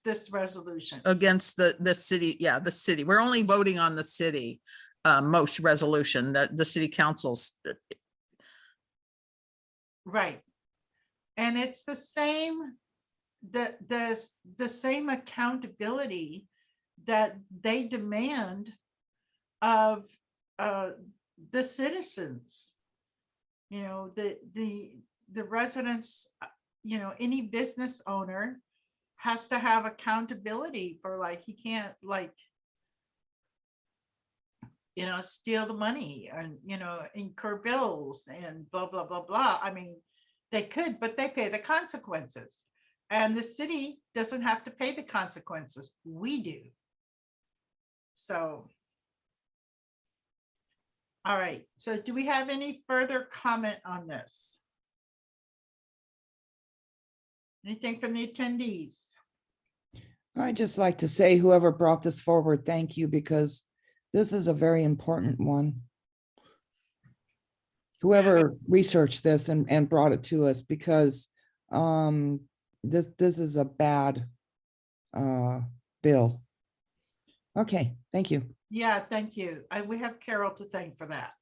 [SPEAKER 2] This resolution.
[SPEAKER 3] against the city. Yeah, the city. We're only voting on the city motion resolution that the city councils.
[SPEAKER 2] Right. And it's the same, the same accountability that they demand of the citizens. The residents, any business owner has to have accountability for, like, he can't, like, steal the money and, incur bills and blah, blah, blah, blah. I mean, they could, but they pay the consequences. And the city doesn't have to pay the consequences. We do. So, all right. So do we have any further comment on this? Anything from the attendees?
[SPEAKER 5] I'd just like to say whoever brought this forward, thank you, because this is a very important one. Whoever researched this and brought it to us, because this is a bad bill. Okay, thank you.
[SPEAKER 2] Yeah, thank you. We have Carol to thank for that.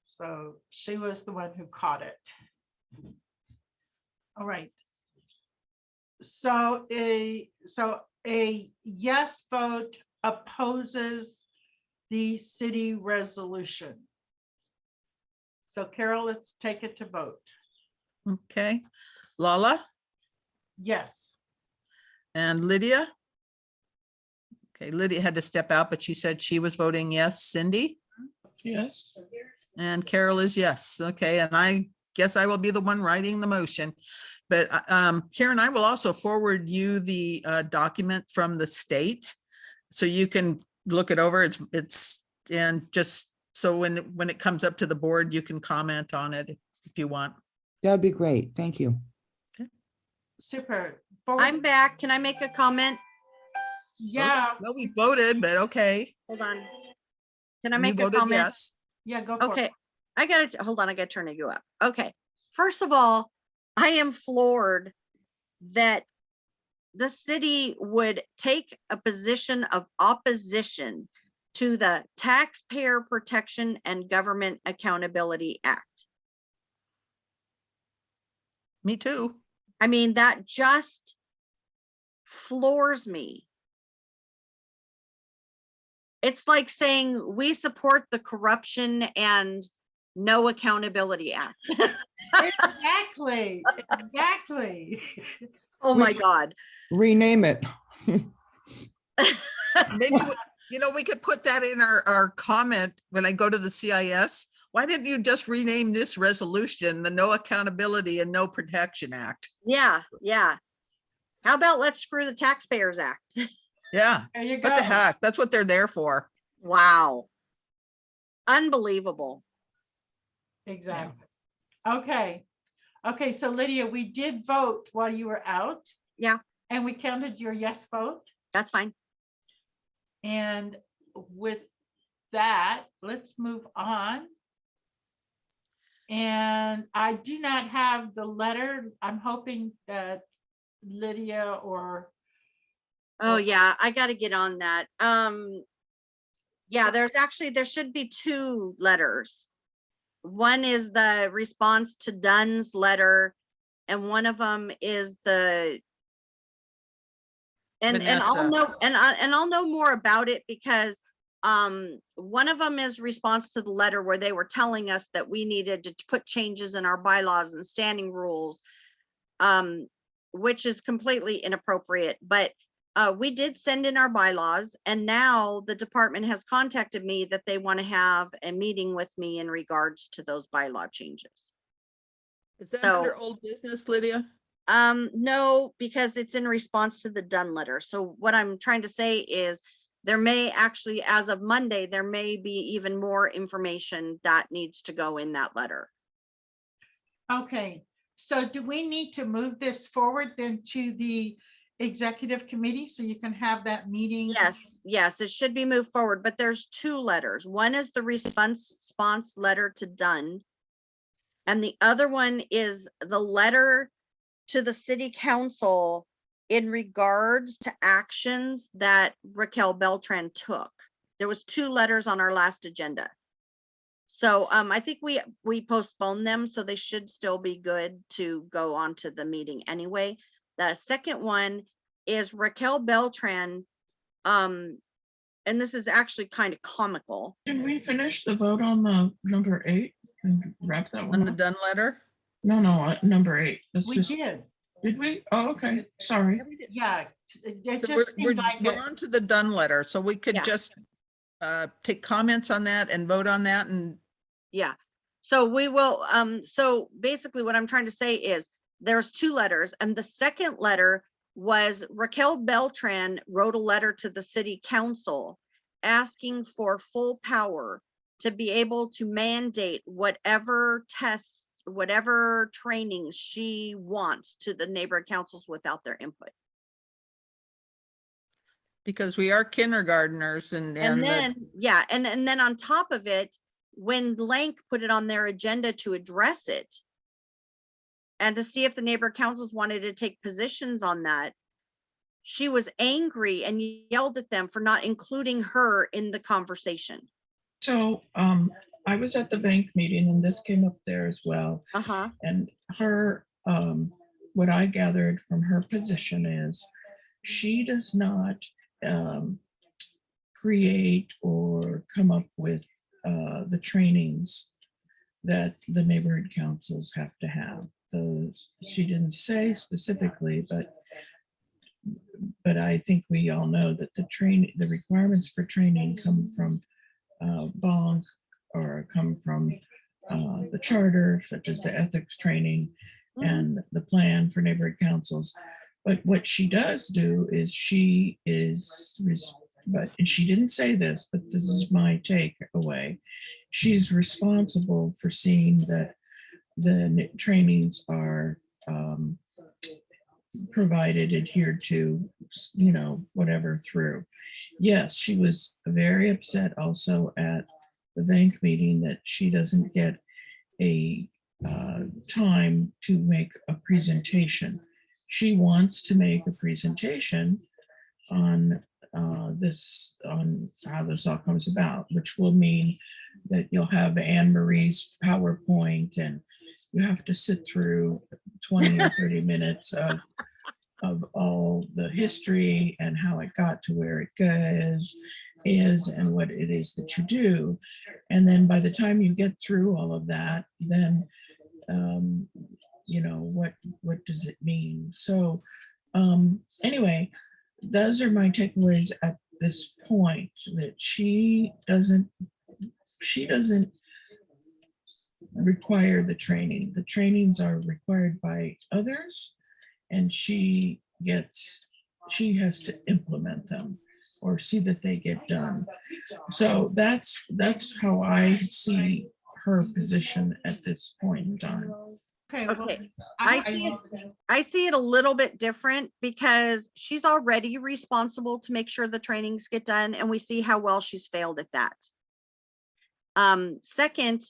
[SPEAKER 2] So she was the one who caught it. All right. So a yes vote opposes the city resolution. So Carol, let's take it to vote.
[SPEAKER 3] Okay. Lala
[SPEAKER 2] Yes.
[SPEAKER 3] and Lydia. Okay, Lydia had to step out, but she said she was voting yes. Cindy
[SPEAKER 1] Yes.
[SPEAKER 3] and Carol is yes. Okay, and I guess I will be the one writing the motion. But Karen, I will also forward you the document from the state so you can look it over. It's and just so when it comes up to the board, you can comment on it if you want.
[SPEAKER 5] That'd be great. Thank you.
[SPEAKER 2] Super.
[SPEAKER 4] I'm back. Can I make a comment?
[SPEAKER 2] Yeah.
[SPEAKER 3] Well, we voted, but okay.
[SPEAKER 4] Hold on. Can I
[SPEAKER 3] You
[SPEAKER 4] make a
[SPEAKER 3] voted
[SPEAKER 4] comment?
[SPEAKER 3] yes.
[SPEAKER 2] Yeah, go for
[SPEAKER 4] Okay,
[SPEAKER 2] it.
[SPEAKER 4] I gotta, hold on, I gotta turn you up. Okay, first of all, I am floored that the city would take a position of opposition to the Taxpayer Protection and Government Accountability Act.
[SPEAKER 3] Me too.
[SPEAKER 4] I mean, that just floors me. It's like saying we support the Corruption and No Accountability Act.
[SPEAKER 2] Exactly. Exactly.
[SPEAKER 4] Oh my God.
[SPEAKER 5] Rename it.
[SPEAKER 3] Maybe, we could put that in our comment when I go to the CIS. Why didn't you just rename this resolution the No Accountability and No Protection Act?
[SPEAKER 4] Yeah, yeah. How about let's screw the Taxpayers Act?
[SPEAKER 3] Yeah,
[SPEAKER 2] There you
[SPEAKER 3] what the
[SPEAKER 2] go.
[SPEAKER 3] heck? That's what they're there for.
[SPEAKER 4] Wow. Unbelievable.
[SPEAKER 2] Exactly. Okay. Okay, so Lydia, we did vote while you were out.
[SPEAKER 4] Yeah.
[SPEAKER 2] And we counted your yes vote.
[SPEAKER 4] That's fine.
[SPEAKER 2] And with that, let's move on. And I do not have the letter. I'm hoping that Lydia or
[SPEAKER 4] Oh,
[SPEAKER 2] Well-
[SPEAKER 4] yeah, I gotta get on that. Yeah, there should be two letters. One is the response to Dunn's letter, and one of them is the and I'll
[SPEAKER 3] Vanessa.
[SPEAKER 4] know and I'll know more about it because one of them is response to the letter where they were telling us that we needed to put changes in our bylaws and standing rules, which is completely inappropriate, but we did send in our bylaws, and now the department has contacted me that they want to have a meeting with me in regards to those bylaw changes.
[SPEAKER 3] Is that
[SPEAKER 4] So-
[SPEAKER 3] under old business, Lydia?
[SPEAKER 4] No, because it's in response to the Dunn letter. So what I'm trying to say is there may actually, as of Monday, there may be even more information that needs to go in that letter.
[SPEAKER 2] okay. So do we need to move this forward then to the executive committee so you can have that meeting?
[SPEAKER 4] Yes, it should be moved forward, but there's two letters. One is the response letter to Dunn. And the other one is the letter to the city council in regards to actions that Raquel Beltran took. There was two letters on our last agenda. So I think we postponed them, so they should still be good to go on to the meeting anyway. The second one is Raquel Beltran, and this is actually kind of comical.
[SPEAKER 1] Can we finish the vote on the number 8 and wrap that
[SPEAKER 3] On
[SPEAKER 1] one
[SPEAKER 3] the
[SPEAKER 1] up?
[SPEAKER 3] Dunn letter?
[SPEAKER 1] No, number 8. Let's
[SPEAKER 2] We
[SPEAKER 1] just,
[SPEAKER 2] did,
[SPEAKER 1] did we? Oh, okay, sorry.
[SPEAKER 3] Yeah, we did.
[SPEAKER 2] yeah. It
[SPEAKER 3] So
[SPEAKER 2] just seemed like
[SPEAKER 3] we're
[SPEAKER 2] it-
[SPEAKER 3] on to the Dunn letter, so we could
[SPEAKER 4] Yeah.
[SPEAKER 3] just take comments on that and vote on that and
[SPEAKER 4] Yeah, so we will, so basically what I'm trying to say is there's two letters, and the second letter was Raquel Beltran wrote a letter to the city council asking for full power to be able to mandate whatever tests, whatever trainings she wants to the neighborhood councils without their input.
[SPEAKER 3] because we are kindergarteners and
[SPEAKER 4] And
[SPEAKER 3] the-
[SPEAKER 4] then, yeah, and then on top of it, when Blank put it on their agenda to address it and to see if the neighbor councils wanted to take positions on that, she was angry and yelled at them for not including her in the conversation.
[SPEAKER 1] So I was at the bank meeting and this came up there as well.
[SPEAKER 4] Uh-huh.
[SPEAKER 1] And her, what I gathered from her position is she does not create or come up with the trainings that the neighborhood councils have to have. Those, she didn't say specifically, but I think we all know that the requirements for training come from bonds or come from the charter, such as the ethics training and the plan for neighborhood councils. But what she does do is and she didn't say this, but this is my takeaway. She's responsible for seeing that the trainings are provided, adhered to, whatever through. Yes, she was very upset also at the bank meeting that she doesn't get a time to make a presentation. She wants to make a presentation on on how this all comes about, which will mean that you'll have Anne Marie's PowerPoint and you have to sit through 20 or 30 minutes of all the history and how it got to where it is and what it is that you do. And then by the time you get through all of that, then what does it mean? So Anyway, those are my takeaways at this point, that she doesn't require the training. The trainings are required by others, and she has to implement them or see that they get done. So that's how I see her position at this point in time.
[SPEAKER 2] Okay. well,
[SPEAKER 4] Okay, I see it a little bit different because she's already responsible to make sure the trainings get done, and we see how well she's failed at that. Second,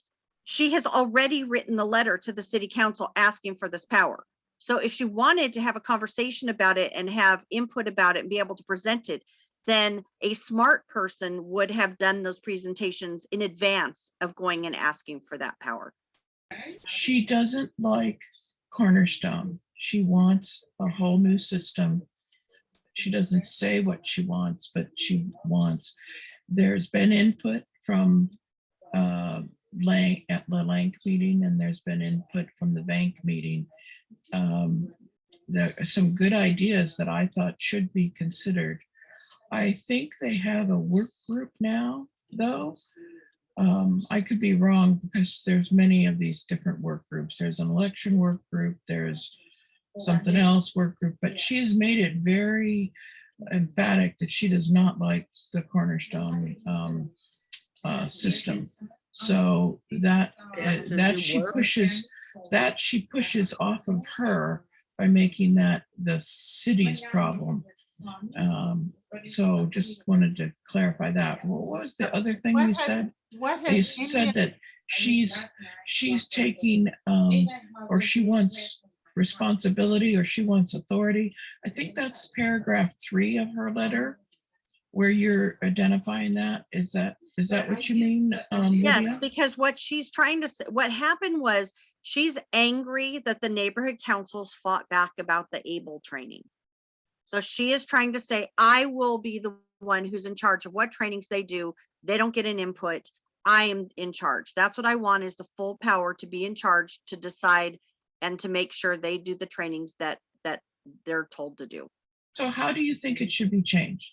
[SPEAKER 4] she has already written the letter to the city council asking for this power. So if she wanted to have a conversation about it and have input about it and be able to present it, then a smart person would have done those presentations in advance of going and asking for that power.
[SPEAKER 1] She doesn't like Cornerstone. She wants a whole new system. She doesn't say what she wants, but she wants. There's been input from Lang at the Lank meeting, and there's been input from the bank meeting. There are some good ideas that I thought should be considered. I think they have a work group now, though. I could be wrong because there's many of these different work groups. There's an election work group, there's something else work group, but she's made it very emphatic that she does not like the Cornerstone system. So that
[SPEAKER 3] Has to
[SPEAKER 1] that
[SPEAKER 3] do
[SPEAKER 1] she
[SPEAKER 3] work.
[SPEAKER 1] pushes off of her by making that the city's problem. So just wanted to clarify that. What was the other thing you said?
[SPEAKER 2] What
[SPEAKER 1] You
[SPEAKER 2] has
[SPEAKER 1] said that she's taking or she wants responsibility or she wants authority. I think that's paragraph 3 of her letter where you're identifying that. Is that what you mean?
[SPEAKER 4] Yes,
[SPEAKER 1] Lydia?
[SPEAKER 4] because what she's trying to say, what happened was she's angry that the neighborhood councils fought back about the ABLE training. So she is trying to say, I will be the one who's in charge of what trainings they do. They don't get an input. I am in charge. That's what I want, is the full power to be in charge, to decide and to make sure they do the trainings that they're told to do.
[SPEAKER 1] So how do you think it should be changed?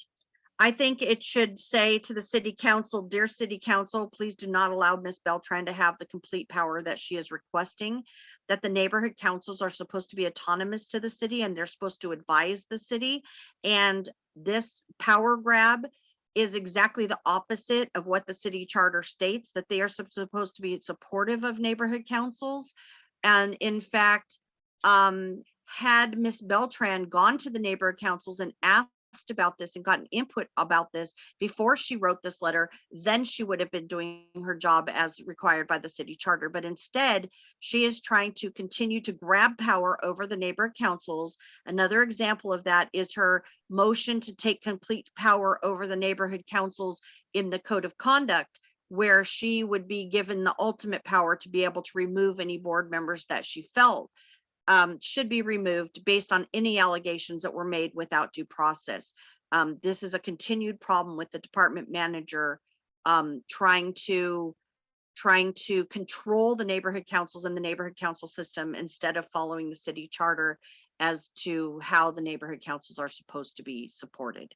[SPEAKER 4] I think it should say to the city council, dear city council, please do not allow Ms. Beltran to have the complete power that she is requesting, that the neighborhood councils are supposed to be autonomous to the city and they're supposed to advise the city. And this power grab is exactly the opposite of what the city charter states, that they are supposed to be supportive of neighborhood councils. And in fact, had Ms. Beltran gone to the neighborhood councils and asked about this and gotten input about this before she wrote this letter, then she would have been doing her job as required by the city charter. But instead, she is trying to continue to grab power over the neighborhood councils. Another example of that is her motion to take complete power over the neighborhood councils in the code of conduct, where she would be given the ultimate power to be able to remove any board members that she felt should be removed based on any allegations that were made without due process. This is a continued problem with the department manager trying to control the neighborhood councils and the neighborhood council system instead of following the city charter as to how the neighborhood councils are supposed to be supported.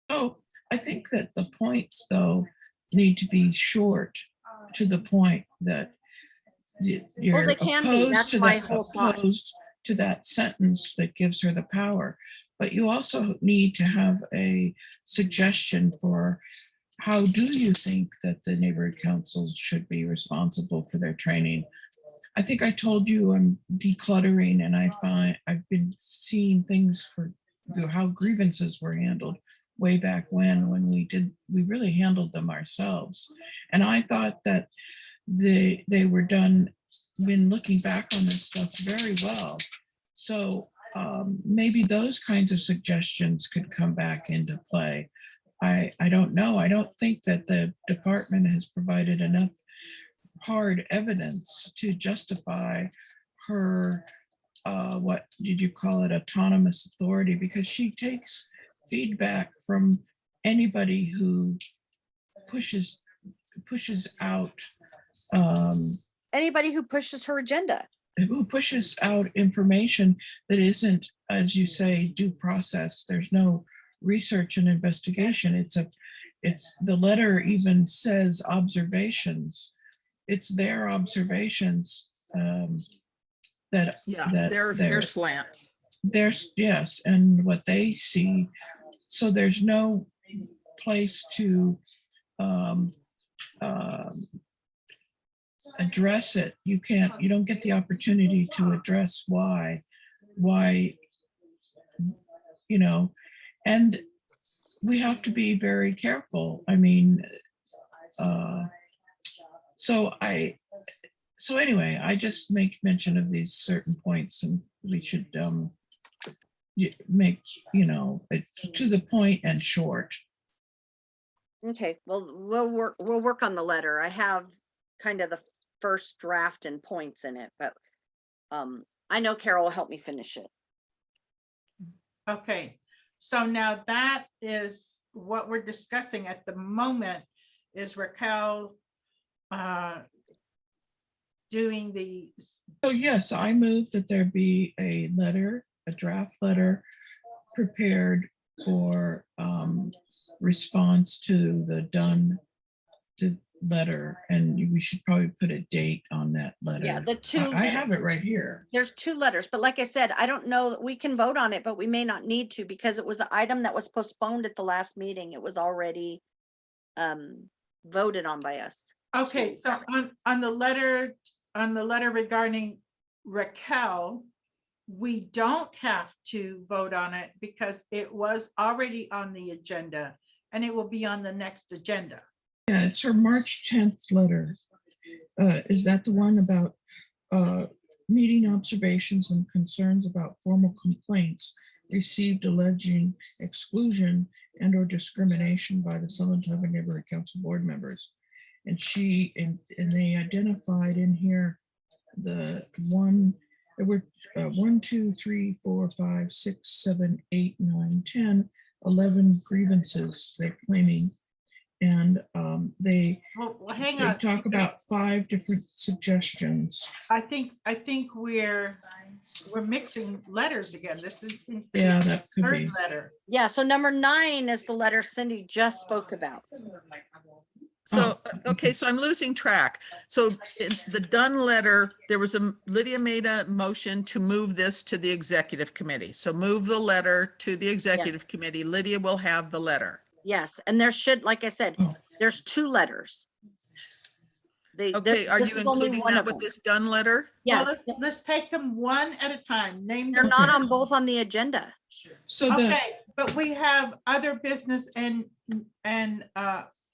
[SPEAKER 1] Oh, I think that the points, though, need to be short, to the point that you're
[SPEAKER 4] they can be. That's my whole thought.
[SPEAKER 1] opposed to that sentence that gives her the power. But you also need to have a suggestion for how do you think that the neighborhood councils should be responsible for their training? I think I told you I'm decluttering, and I've been seeing things for how grievances were handled way back when we really handled them ourselves. And I thought that they were done, been looking back on this stuff very well. So maybe those kinds of suggestions could come back into play. I don't know. I don't think that the department has provided enough hard evidence to justify her, what did you call it, autonomous authority, because she takes feedback from anybody who pushes out
[SPEAKER 4] Anybody who pushes her agenda.
[SPEAKER 1] who pushes out information that isn't, as you say, due process. There's no research and investigation. It's the letter even says observations. It's their observations that
[SPEAKER 3] Yeah,
[SPEAKER 1] that
[SPEAKER 3] their slant.
[SPEAKER 1] there's, yes, and what they see. So there's no place to um, um, address it. You don't get the opportunity to address why, you know, and we have to be very careful. I mean, so anyway, I just make mention of these certain points, and we should make, it to the point and short.
[SPEAKER 4] Okay, well, we'll work on the letter. I have kind of the first draft and points in it, but I know Carol will help me finish it.
[SPEAKER 2] Okay, so now that is what we're discussing at the moment is Raquel doing the,
[SPEAKER 1] So yes, I move that there be a draft letter prepared for response to the letter, and we should probably put a date on that letter.
[SPEAKER 4] Yeah, the two.
[SPEAKER 1] I have it right here.
[SPEAKER 4] There's 2 letters, but like I said, I don't know that we can vote on it, but we may not need to because it was an item that was postponed at the last meeting. It was already voted on by us.
[SPEAKER 2] okay, so on the letter regarding Raquel, we don't have to vote on it because it was already on the agenda and it will be on the next agenda.
[SPEAKER 1] Yeah, it's her March 10th letter. Is that the one about meeting observations and concerns about formal complaints received alleging exclusion and or discrimination by the Sutherland Tavern Neighborhood Council board members? And they identified in here the one, there were 1, 2, 3, 4, 5, 6, 7, 8, 9, 10, 11 grievances they're claiming. And they
[SPEAKER 2] hang on.
[SPEAKER 1] talk about 5 different suggestions.
[SPEAKER 2] I think we're mixing letters again. This seems to be
[SPEAKER 1] Yeah,
[SPEAKER 2] the
[SPEAKER 1] that could
[SPEAKER 2] third
[SPEAKER 1] be.
[SPEAKER 2] letter.
[SPEAKER 4] Yeah, so number 9 is the letter Cindy just spoke about.
[SPEAKER 3] So,
[SPEAKER 1] Oh,
[SPEAKER 3] okay, so I'm losing track. So in the Dunn letter, Lydia made a motion to move this to the executive committee. So move the letter to the executive
[SPEAKER 4] Yes.
[SPEAKER 3] committee. Lydia will have the letter.
[SPEAKER 4] Yes, and there should, like I said,
[SPEAKER 1] Oh.
[SPEAKER 4] there's 2 letters.
[SPEAKER 3] Okay, are
[SPEAKER 4] this
[SPEAKER 3] you
[SPEAKER 4] is only
[SPEAKER 3] including
[SPEAKER 4] one
[SPEAKER 3] that
[SPEAKER 4] of
[SPEAKER 3] with
[SPEAKER 4] them.
[SPEAKER 3] this Dunn letter?
[SPEAKER 2] Well,
[SPEAKER 4] Yes,
[SPEAKER 2] let's take them one at a time. Name
[SPEAKER 4] they're
[SPEAKER 2] them.
[SPEAKER 4] not
[SPEAKER 1] Okay.
[SPEAKER 4] on both on the agenda.
[SPEAKER 1] So the,
[SPEAKER 2] Okay, but we have other business and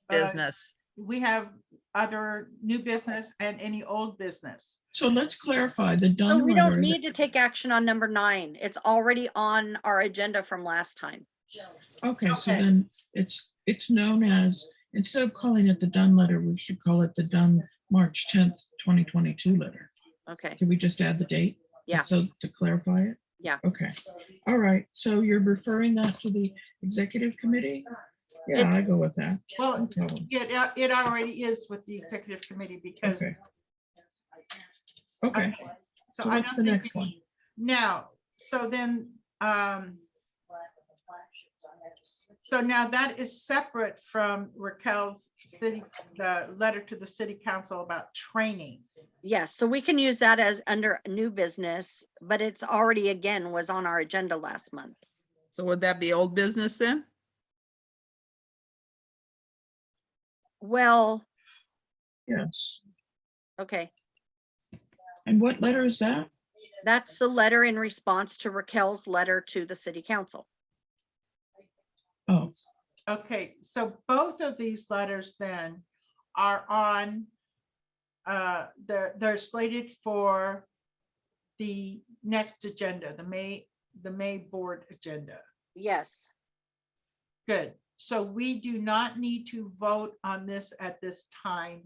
[SPEAKER 3] Business.
[SPEAKER 2] we have other new business and any old business.
[SPEAKER 1] so let's clarify the
[SPEAKER 4] So
[SPEAKER 1] Dunn
[SPEAKER 4] we don't
[SPEAKER 1] letter.
[SPEAKER 4] need to take action on number 9. It's already on our agenda from last time.
[SPEAKER 1] Okay, so
[SPEAKER 2] Okay.
[SPEAKER 1] then it's known as, instead of calling it the Dunn letter, we should call it the Dunn March 10th, 2022 letter.
[SPEAKER 4] Okay,
[SPEAKER 1] Can we just add the date?
[SPEAKER 4] Yeah.
[SPEAKER 1] So to clarify it?
[SPEAKER 4] Yeah.
[SPEAKER 1] Okay, all right, so you're referring that to the executive committee? Yeah, I go with that.
[SPEAKER 2] Well,
[SPEAKER 1] No problem.
[SPEAKER 2] it already is with the executive committee because.
[SPEAKER 1] Okay. Okay,
[SPEAKER 2] So
[SPEAKER 1] so
[SPEAKER 2] I
[SPEAKER 1] what's
[SPEAKER 2] don't
[SPEAKER 1] the
[SPEAKER 2] think
[SPEAKER 1] next one?
[SPEAKER 2] now, so then, so now that is separate from Raquel's the letter to the city council about training.
[SPEAKER 4] yes, so we can use that as under new business, but it's already again was on our agenda last month.
[SPEAKER 3] So would that be old business then?
[SPEAKER 4] Well,
[SPEAKER 1] Yes,
[SPEAKER 4] okay,
[SPEAKER 1] and what letter is that?
[SPEAKER 4] that's the letter in response to Raquel's letter to the city council.
[SPEAKER 1] Oh,
[SPEAKER 2] Okay, so both of these letters then are on, they're slated for the next agenda, the May board agenda.
[SPEAKER 4] Yes,
[SPEAKER 2] Good. So we do not need to vote on this at this time,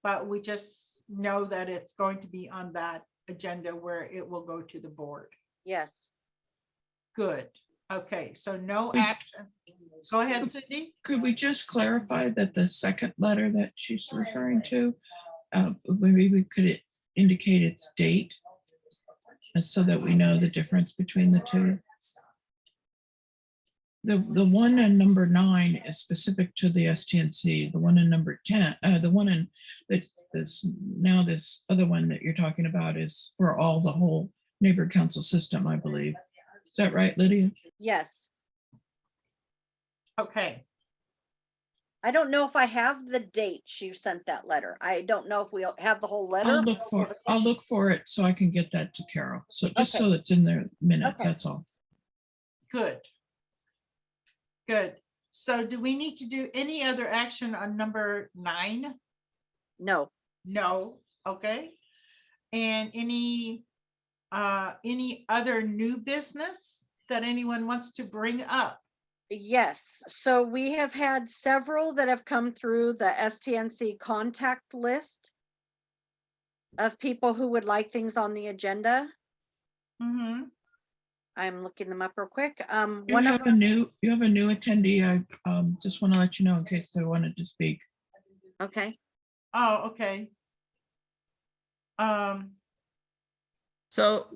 [SPEAKER 2] but we just know that it's going to be on that agenda where it will go to the board.
[SPEAKER 4] yes.
[SPEAKER 2] Good. Okay, so no action. Go ahead, Cindy.
[SPEAKER 1] could we just clarify that the second letter that she's referring to, maybe we could indicate its date so that we know the difference between the two. The one in number 9 is specific to the STNC. The one in number 10, the one in this now this other one that you're talking about is for all the whole neighborhood council system, I believe. Is that right, Lydia?
[SPEAKER 4] Yes.
[SPEAKER 2] Okay,
[SPEAKER 4] I don't know if I have the date she sent that letter. I don't know if we have the whole letter.
[SPEAKER 1] I'll look for it so I can get that to Carol. So just
[SPEAKER 4] Okay.
[SPEAKER 1] so it's in their minutes,
[SPEAKER 4] Okay.
[SPEAKER 1] that's all.
[SPEAKER 2] good. Good. So do we need to do any other action on number 9?
[SPEAKER 4] No.
[SPEAKER 2] No, okay. And any other new business that anyone wants to bring up?
[SPEAKER 4] Yes, so we have had several that have come through the STNC contact list of people who would like things on the agenda.
[SPEAKER 2] Mm-hmm.
[SPEAKER 4] I'm looking them up real quick.
[SPEAKER 1] You
[SPEAKER 4] One of
[SPEAKER 1] have a new attendee. I just want to let you know in case they wanted to speak.
[SPEAKER 4] okay.
[SPEAKER 2] Oh, okay.
[SPEAKER 3] So,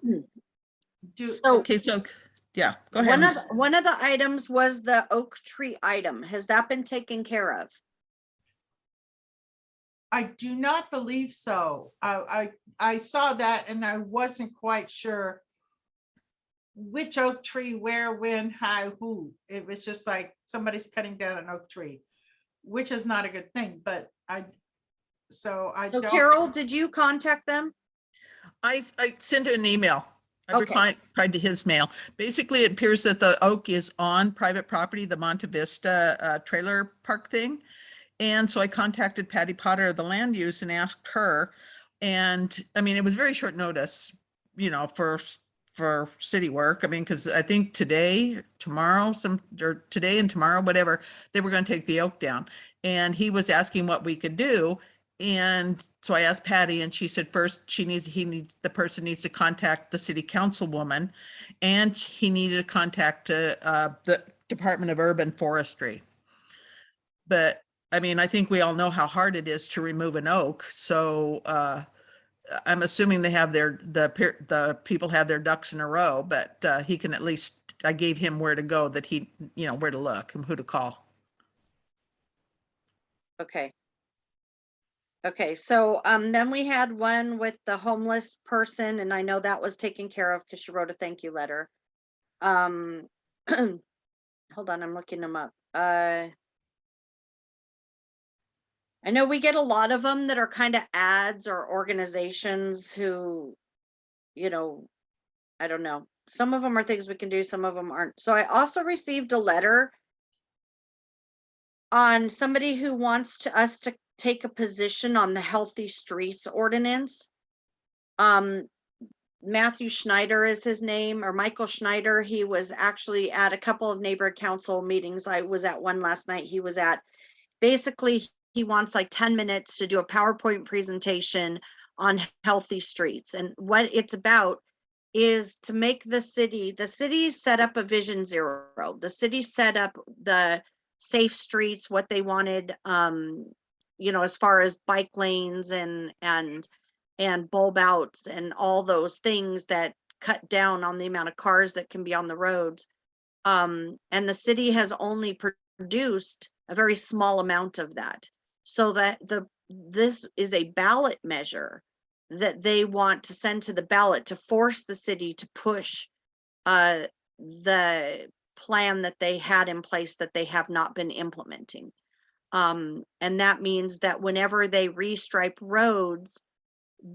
[SPEAKER 2] Do,
[SPEAKER 4] So
[SPEAKER 3] okay, so, yeah, go ahead.
[SPEAKER 4] one of the items was the oak tree item. Has that been taken care of?
[SPEAKER 2] I do not believe so. I saw that and I wasn't quite sure which oak tree, where, when, how, who. It was just like somebody's cutting down an oak tree, which is not a good thing, but so
[SPEAKER 4] So
[SPEAKER 2] don't.
[SPEAKER 4] Carol, did you contact them?
[SPEAKER 3] I sent an email. I
[SPEAKER 4] Okay.
[SPEAKER 3] replied to his mail. Basically, it appears that the oak is on private property, the Monte Vista trailer park thing. And so I contacted Patty Potter of the land use and asked her. And I mean, it was very short notice, for city work. I mean, because I think today and tomorrow, whatever, they were going to take the oak down. And he was asking what we could do. And so I asked Patty and she said first the person needs to contact the city councilwoman and he needed to contact the Department of Urban Forestry. But I mean, I think we all know how hard it is to remove an oak. So I'm assuming they have the people have their ducks in a row, but he can at least, I gave him where to go that where to look and who to call.
[SPEAKER 4] Okay. Okay, so then we had one with the homeless person, and I know that was taken care of because she wrote a thank you letter. Hold on, I'm looking them up. I know we get a lot of them that are kind of ads or organizations who, I don't know. Some of them are things we can do, some of them aren't. So I also received a letter on somebody who wants us to take a position on the healthy streets ordinance. Matthew Schneider is his name, or Michael Schneider. He was actually at a couple of neighborhood council meetings. I was at one last night. He was at, basically, he wants like 10 minutes to do a PowerPoint presentation on healthy streets. And what it's about is to make the city set up a vision 0. The city set up the safe streets, what they wanted, as far as bike lanes and bulb outs and all those things that cut down on the amount of cars that can be on the roads. And the city has only produced a very small amount of that. So that this is a ballot measure that they want to send to the ballot to force the city to push the plan that they had in place that they have not been implementing. And that means that whenever they restripe roads,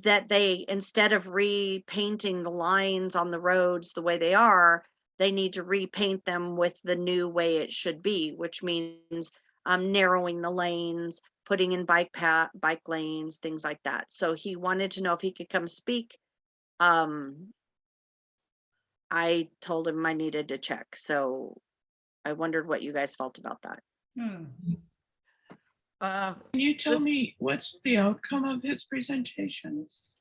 [SPEAKER 4] that they, instead of repainting the lines on the roads the way they are, they need to repaint them with the new way it should be, which means narrowing the lanes, putting in bike lanes, things like that. So he wanted to know if he could come speak. I told him I needed to check. So I wondered what you guys felt about that.
[SPEAKER 1] Can you tell me what's the outcome of his presentations?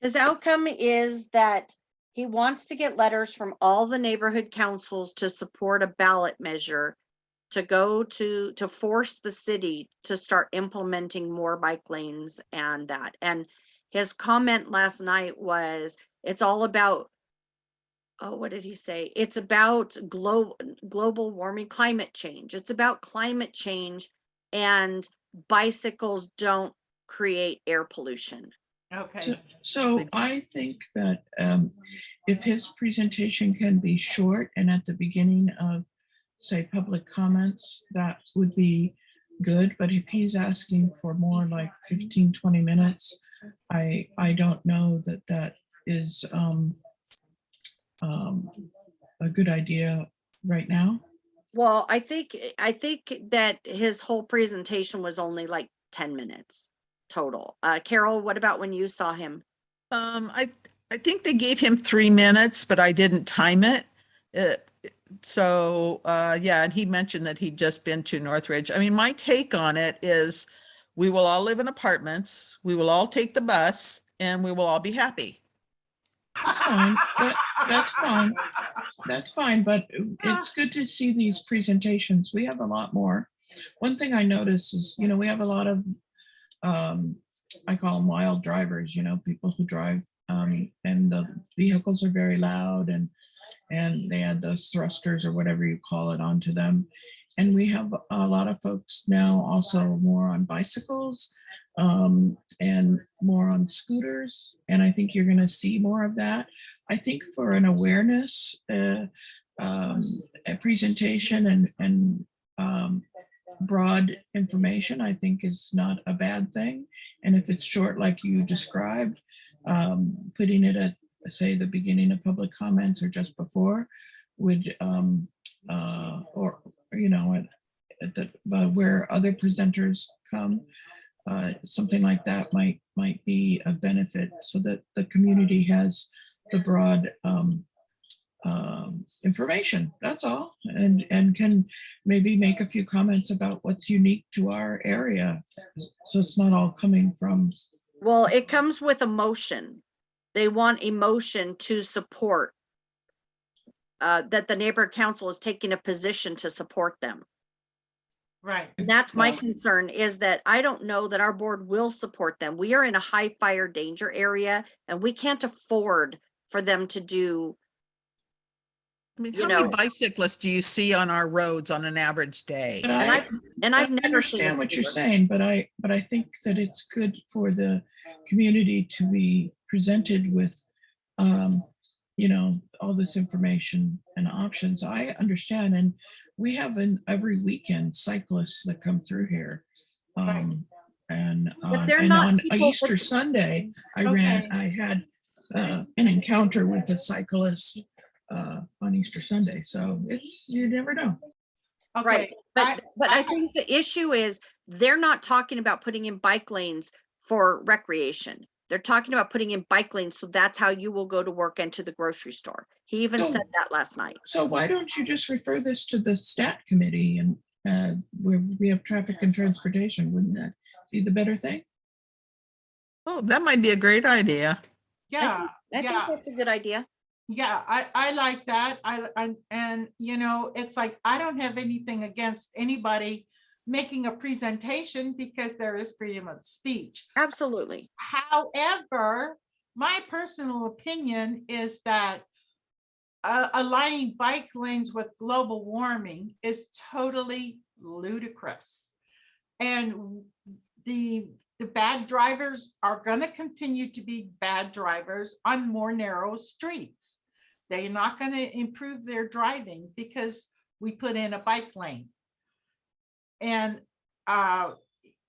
[SPEAKER 4] His outcome is that he wants to get letters from all the neighborhood councils to support a ballot measure to go to force the city to start implementing more bike lanes and that. And his comment last night was, it's all about oh, what did he say? It's about global warming, climate change. It's about climate change, and bicycles don't create air pollution.
[SPEAKER 2] Okay,
[SPEAKER 1] So I think that if his presentation can be short and at the beginning of, say, public comments, that would be good. But if he's asking for more like 15, 20 minutes, I don't know that that is a good idea right now.
[SPEAKER 4] Well, I think that his whole presentation was only like 10 minutes total. Carol, what about when you saw him?
[SPEAKER 3] I think they gave him 3 minutes, but I didn't time it. Yeah, and he mentioned that he'd just been to Northridge. I mean, my take on it is we will all live in apartments, we will all take the bus, and we will all be happy.
[SPEAKER 1] That's fine. That's fine. That's fine, but it's good to see these presentations. We have a lot more. One thing I notice is, we have a lot of, I call them wild drivers, people who drive, and the vehicles are very loud, and they add those thrusters or whatever you call it onto them. And we have a lot of folks now also more on bicycles, and more on scooters. And I think you're going to see more of that. I think for an awareness a presentation and broad information, I think is not a bad thing. And if it's short, like you described, putting it at, say, the beginning of public comments or just before would, or, at the, where other presenters come, something like that might be a benefit, so that the community has the broad information. That's all, and can maybe make a few comments about what's unique to our area, so it's not all coming from.
[SPEAKER 4] Well, it comes with emotion. They want emotion to support that the neighborhood council is taking a position to support them.
[SPEAKER 2] right.
[SPEAKER 4] And that's my
[SPEAKER 1] Well-
[SPEAKER 4] concern, is that I don't know that our board will support them. We are in a high fire danger area, and we can't afford for them to do.
[SPEAKER 3] I mean,
[SPEAKER 4] You
[SPEAKER 3] how many
[SPEAKER 4] know-
[SPEAKER 3] bicyclists do you see on our roads on an average day?
[SPEAKER 1] But
[SPEAKER 4] And I've never seen
[SPEAKER 1] understand
[SPEAKER 4] it
[SPEAKER 1] what you're
[SPEAKER 4] before.
[SPEAKER 1] saying, but I think that it's good for the community to be presented with, all this information and options. I understand, and we have every weekend cyclists that come through here.
[SPEAKER 2] Right.
[SPEAKER 1] And
[SPEAKER 4] But they're
[SPEAKER 1] and
[SPEAKER 4] not
[SPEAKER 1] on
[SPEAKER 4] people
[SPEAKER 1] Easter
[SPEAKER 4] with-
[SPEAKER 1] Sunday,
[SPEAKER 2] Okay.
[SPEAKER 1] I had an encounter with a cyclist on Easter Sunday. So you never know.
[SPEAKER 4] Right,
[SPEAKER 2] Okay,
[SPEAKER 4] but I think the issue is they're not talking about putting in bike lanes for recreation. They're talking about putting in bike lanes, so that's how you will go to work and to the grocery store. He even
[SPEAKER 1] So-
[SPEAKER 4] said that last night.
[SPEAKER 1] So why don't you just refer this to the stat committee, and where we have traffic and transportation? Wouldn't that be the better thing?
[SPEAKER 3] Oh, that might be a great idea.
[SPEAKER 2] yeah,
[SPEAKER 4] I think
[SPEAKER 2] yeah.
[SPEAKER 4] that's a good idea.
[SPEAKER 2] Yeah, I like that. And it's like, I don't have anything against anybody making a presentation, because there is freedom of speech.
[SPEAKER 4] Absolutely.
[SPEAKER 2] However, my personal opinion is that aligning bike lanes with global warming is totally ludicrous. And the bad drivers are going to continue to be bad drivers on more narrow streets. They're not going to improve their driving because we put in a bike lane. And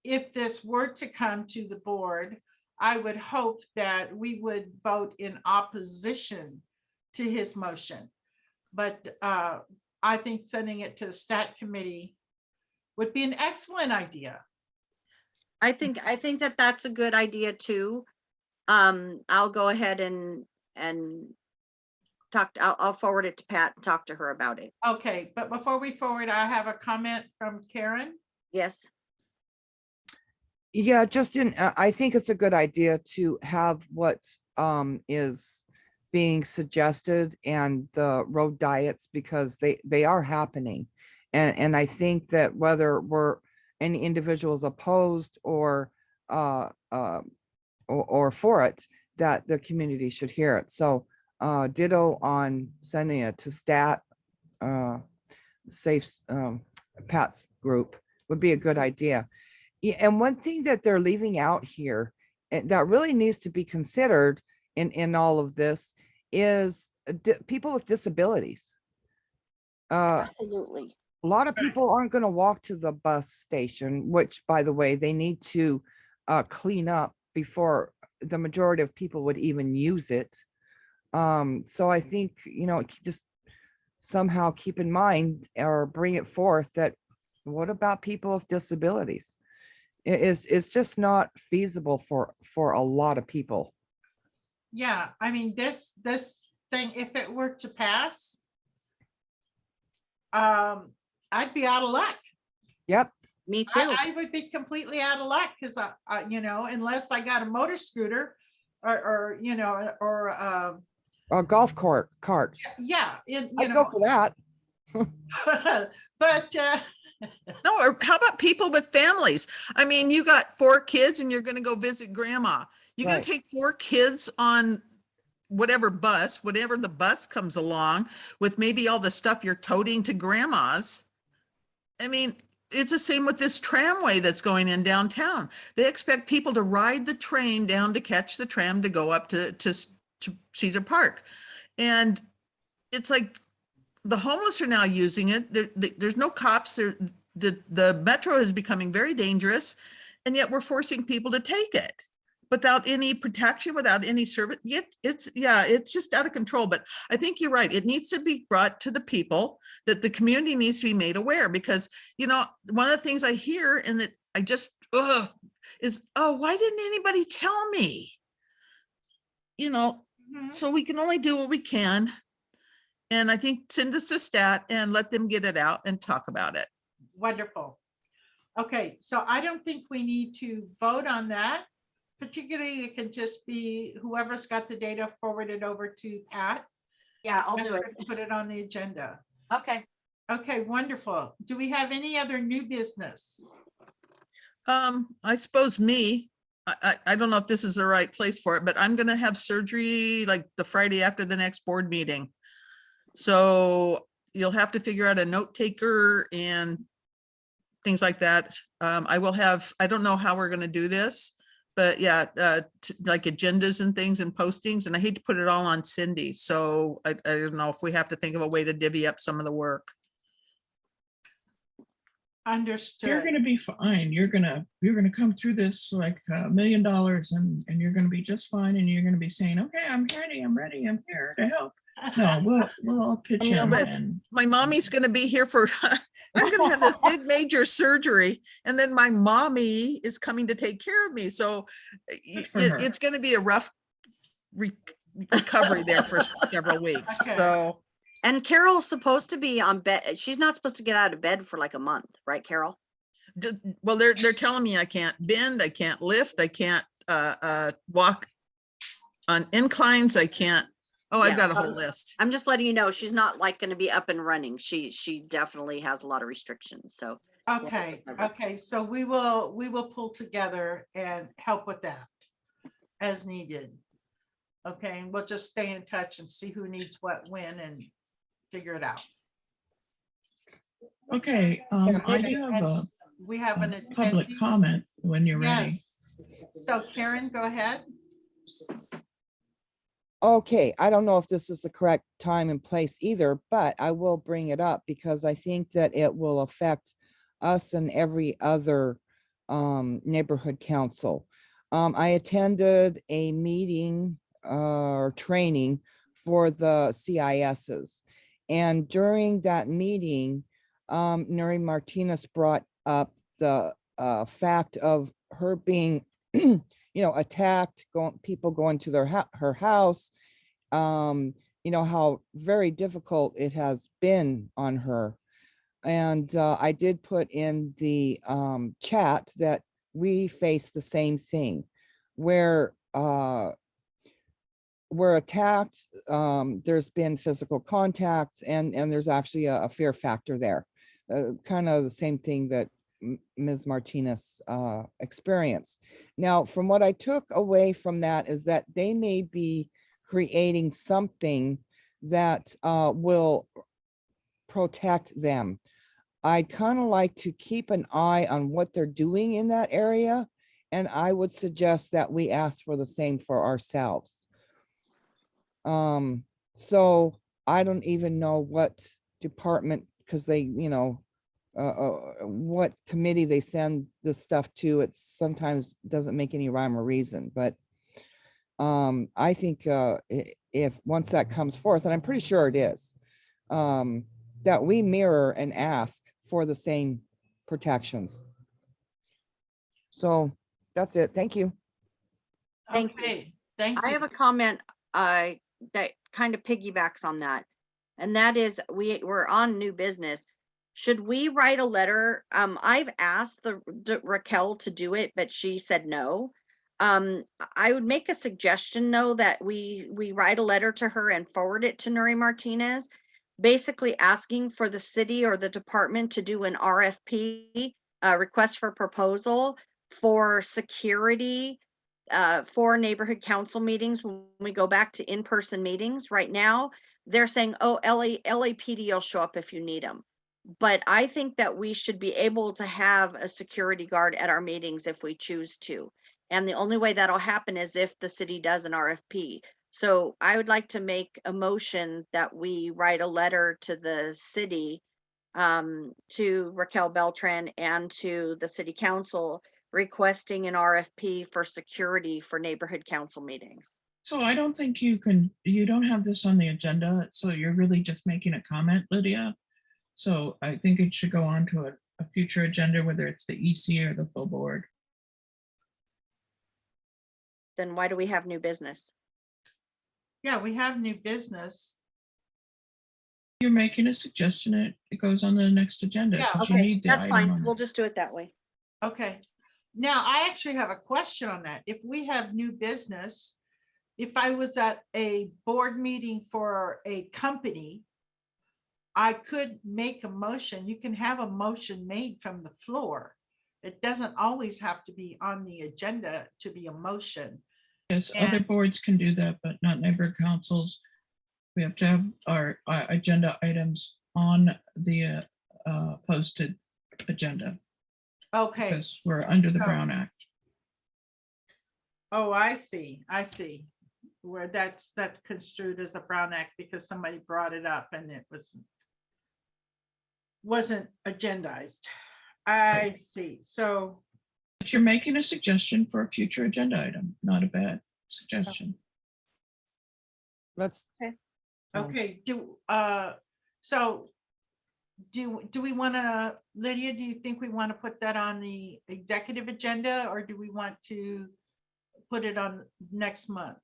[SPEAKER 2] if this were to come to the board, I would hope that we would vote in opposition to his motion. But I think sending it to the stat committee would be an excellent idea.
[SPEAKER 4] I think that that's a good idea too. I'll go ahead and talk, I'll forward it to Pat and talk to her about it.
[SPEAKER 2] Okay, but before we forward, I have a comment from Karen.
[SPEAKER 4] Yes.
[SPEAKER 5] Yeah, I think it's a good idea to have what is being suggested and the road diets, because they are happening. And I think that whether any individuals opposed or for it, that the community should hear it. So Ditto on sending it to stat, safe, Pat's group would be a good idea. Yeah, and one thing that they're leaving out here, and that really needs to be considered in all of this, is people with disabilities.
[SPEAKER 4] Absolutely.
[SPEAKER 5] A lot of people aren't going to walk to the bus station, which, by the way, they need to clean up before the majority of people would even use it. So I think, just somehow keep in mind or bring it forth that what about people with disabilities? It's just not feasible for a lot of people.
[SPEAKER 2] Yeah, I mean, this thing, if it were to pass, I'd be out of luck.
[SPEAKER 5] Yep.
[SPEAKER 4] Me too.
[SPEAKER 2] I would be completely out of luck because unless I got a motor scooter or
[SPEAKER 5] A golf cart.
[SPEAKER 2] yeah,
[SPEAKER 5] I'd go for that.
[SPEAKER 2] but
[SPEAKER 3] No, or how about people with families? I mean, you got 4 kids and you're gonna go visit grandma. You're gonna
[SPEAKER 5] Right.
[SPEAKER 3] take 4 kids on whatever the bus comes along with maybe all the stuff you're toting to grandma's. I mean, it's the same with this tramway that's going in downtown. They expect people to ride the train down to catch the tram to go up to Caesar Park. And it's like the homeless are now using it. There's no cops. The metro is becoming very dangerous, and yet we're forcing people to take it without any protection, without any service. It's just out of control. But I think you're right. It needs to be brought to the people, that the community needs to be made aware, because, one of the things I hear and that I just, is, oh, why didn't anybody tell me? So we can only do what we can. And I think send us a stat and let them get it out and talk about it.
[SPEAKER 2] wonderful. Okay, so I don't think we need to vote on that. Particularly, it can just be whoever's got the data forwarded over to Pat.
[SPEAKER 4] Yeah, I'll
[SPEAKER 2] Ask
[SPEAKER 4] do it.
[SPEAKER 2] her to Put it on the agenda.
[SPEAKER 4] Okay.
[SPEAKER 2] Okay, wonderful. Do we have any other new business?
[SPEAKER 3] I suppose I don't know if this is the right place for it, but I'm gonna have surgery like the Friday after the next board meeting. So you'll have to figure out a note taker and things like that. I don't know how we're gonna do this, but yeah, like agendas and things and postings, and I hate to put it all on Cindy. So I don't know if we have to think of a way to divvy up some of the work.
[SPEAKER 1] You're
[SPEAKER 2] Understood.
[SPEAKER 1] gonna be fine. You're gonna come through this like $1 million, and you're gonna be just fine, and you're gonna be saying, okay, I'm ready, I'm here to help. No, we'll all pitch
[SPEAKER 3] know,
[SPEAKER 1] in.
[SPEAKER 3] but
[SPEAKER 1] And
[SPEAKER 3] My mommy's gonna be here for, I'm gonna have this big major surgery, and then my mommy is coming to take care of me. So
[SPEAKER 1] for her.
[SPEAKER 3] it's gonna be a rough recovery there for several weeks.
[SPEAKER 2] Okay.
[SPEAKER 3] So
[SPEAKER 4] And Carol's supposed to be on bed. She's not supposed to get out of bed for like a month, right, Carol?
[SPEAKER 3] well, they're telling me I can't bend, I can't lift, I can't walk on inclines, I can't. Oh, I've
[SPEAKER 4] Yeah.
[SPEAKER 3] got a whole list.
[SPEAKER 4] I'm just letting you know, she's not like going to be up and running. She definitely has a lot of restrictions. So
[SPEAKER 2] Okay, okay, so we will pull together and help with that as needed. Okay, and we'll just stay in touch and see who needs what when and figure it out.
[SPEAKER 1] Okay, I do have a
[SPEAKER 2] We have an
[SPEAKER 1] public
[SPEAKER 2] attendee.
[SPEAKER 1] comment when you're ready.
[SPEAKER 2] Yes. So Karen, go ahead.
[SPEAKER 5] Okay, I don't know if this is the correct time and place either, but I will bring it up because I think that it will affect us and every other neighborhood council. I attended a meeting or training for the CISs. And during that meeting, Nuri Martinez brought up the fact of her being attacked, people going to her house, how very difficult it has been on her. And I did put in the chat that we face the same thing, where we're attacked, there's been physical contact, and there's actually a fear factor there. Kind of the same thing that Ms. Martinez experienced. Now, from what I took away from that is that they may be creating something that will protect them. I'd kind of like to keep an eye on what they're doing in that area. And I would suggest that we ask for the same for ourselves. So I don't even know what department, because they, what committee they send the stuff to. It sometimes doesn't make any rhyme or reason, but I think if once that comes forth, and I'm pretty sure it is, that we mirror and ask for the same protections. So that's it. Thank you.
[SPEAKER 4] Thank you.
[SPEAKER 2] Okay, thank
[SPEAKER 4] I
[SPEAKER 2] you.
[SPEAKER 4] have a comment that kind of piggybacks on that. And that is, we're on new business. Should we write a letter? I've asked Raquel to do it, but she said no. I would make a suggestion though, that we write a letter to her and forward it to Nuri Martinez, basically asking for the city or the department to do an RFP, request for proposal for security for neighborhood council meetings. When we go back to in-person meetings right now, they're saying, oh, LAPD will show up if you need them. But I think that we should be able to have a security guard at our meetings if we choose to. And the only way that'll happen is if the city does an RFP. So I would like to make a motion that we write a letter to the city, to Raquel Beltran and to the city council, requesting an RFP for security for neighborhood council meetings.
[SPEAKER 1] So I don't think you don't have this on the agenda, so you're really just making a comment, Lydia. So I think it should go on to a future agenda, whether it's the EC or the full board.
[SPEAKER 4] Then why do we have new business?
[SPEAKER 2] Yeah, we have new business.
[SPEAKER 1] You're making a suggestion, it goes on the next agenda.
[SPEAKER 2] Yeah,
[SPEAKER 1] 'cause you
[SPEAKER 4] Okay,
[SPEAKER 1] need the
[SPEAKER 4] that's
[SPEAKER 1] item
[SPEAKER 4] fine.
[SPEAKER 1] on
[SPEAKER 4] We'll
[SPEAKER 1] it.
[SPEAKER 4] just do it that way.
[SPEAKER 2] Okay. Now, I actually have a question on that. If we have new business, if I was at a board meeting for a company, I could make a motion. You can have a motion made from the floor. It doesn't always have to be on the agenda to be a motion.
[SPEAKER 1] Yes, other
[SPEAKER 2] And-
[SPEAKER 1] boards can do that, but not neighborhood councils. We have to have our agenda items on the posted agenda
[SPEAKER 2] Okay.
[SPEAKER 1] because we're under the
[SPEAKER 2] So-
[SPEAKER 1] Brown Act.
[SPEAKER 2] Oh, I see. I see. Where that's construed as a Brown Act because somebody brought it up and it wasn't agendized. I see. So,
[SPEAKER 1] But you're making a suggestion for a future agenda item, not a bad suggestion.
[SPEAKER 5] Let's,
[SPEAKER 2] okay, so do we want to, Lydia, do you think we want to put that on the executive agenda or do we want to put it on next month?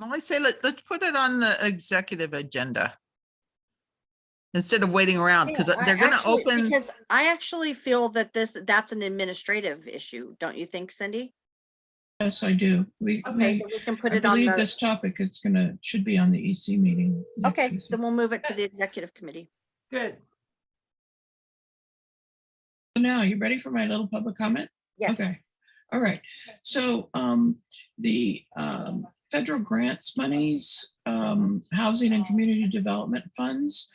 [SPEAKER 3] Well, I say let's put it on the executive agenda instead of waiting around, because
[SPEAKER 4] Yeah,
[SPEAKER 3] they're going to
[SPEAKER 4] actually,
[SPEAKER 3] open.
[SPEAKER 4] Because I actually feel that that's an administrative issue, don't you think, Cindy?
[SPEAKER 1] Yes, I do.
[SPEAKER 2] Okay,
[SPEAKER 4] So we can put
[SPEAKER 1] I
[SPEAKER 4] it on
[SPEAKER 1] believe
[SPEAKER 4] the,
[SPEAKER 1] this topic should be on the EC meeting. next
[SPEAKER 4] okay,
[SPEAKER 1] EC.
[SPEAKER 4] then we'll move it to the executive committee.
[SPEAKER 2] Good.
[SPEAKER 1] So now, you ready for my little public comment?
[SPEAKER 4] Yes.
[SPEAKER 1] Okay, all right. So the federal grants monies, housing and community development funds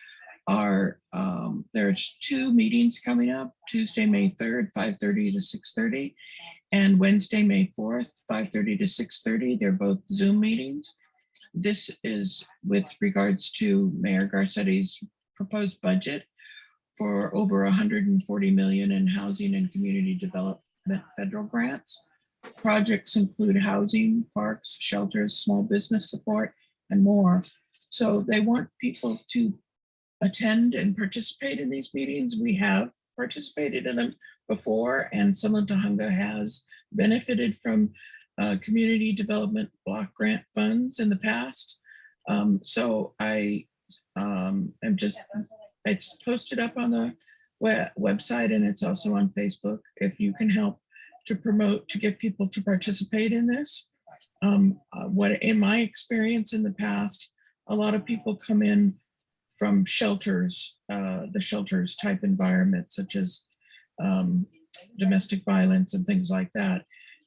[SPEAKER 1] are, there's 2 meetings coming up, Tuesday, May 3rd, 5:30 to 6:30, and Wednesday, May 4th, 5:30 to 6:30. They're both Zoom meetings. This is with regards to Mayor Garcetti's proposed budget for over 140 million in housing and community development federal grants. Projects include housing, parks, shelters, small business support, and more. So they want people to attend and participate in these meetings. We have participated in them before, and Summa-Tahunga has benefited from community development block grant funds in the past. So I am just, it's posted up on the website and it's also on Facebook. If you can help to promote, to get people to participate in this. What in my experience in the past, a lot of people come in from shelters, the shelters type environment, such as domestic violence and things like that.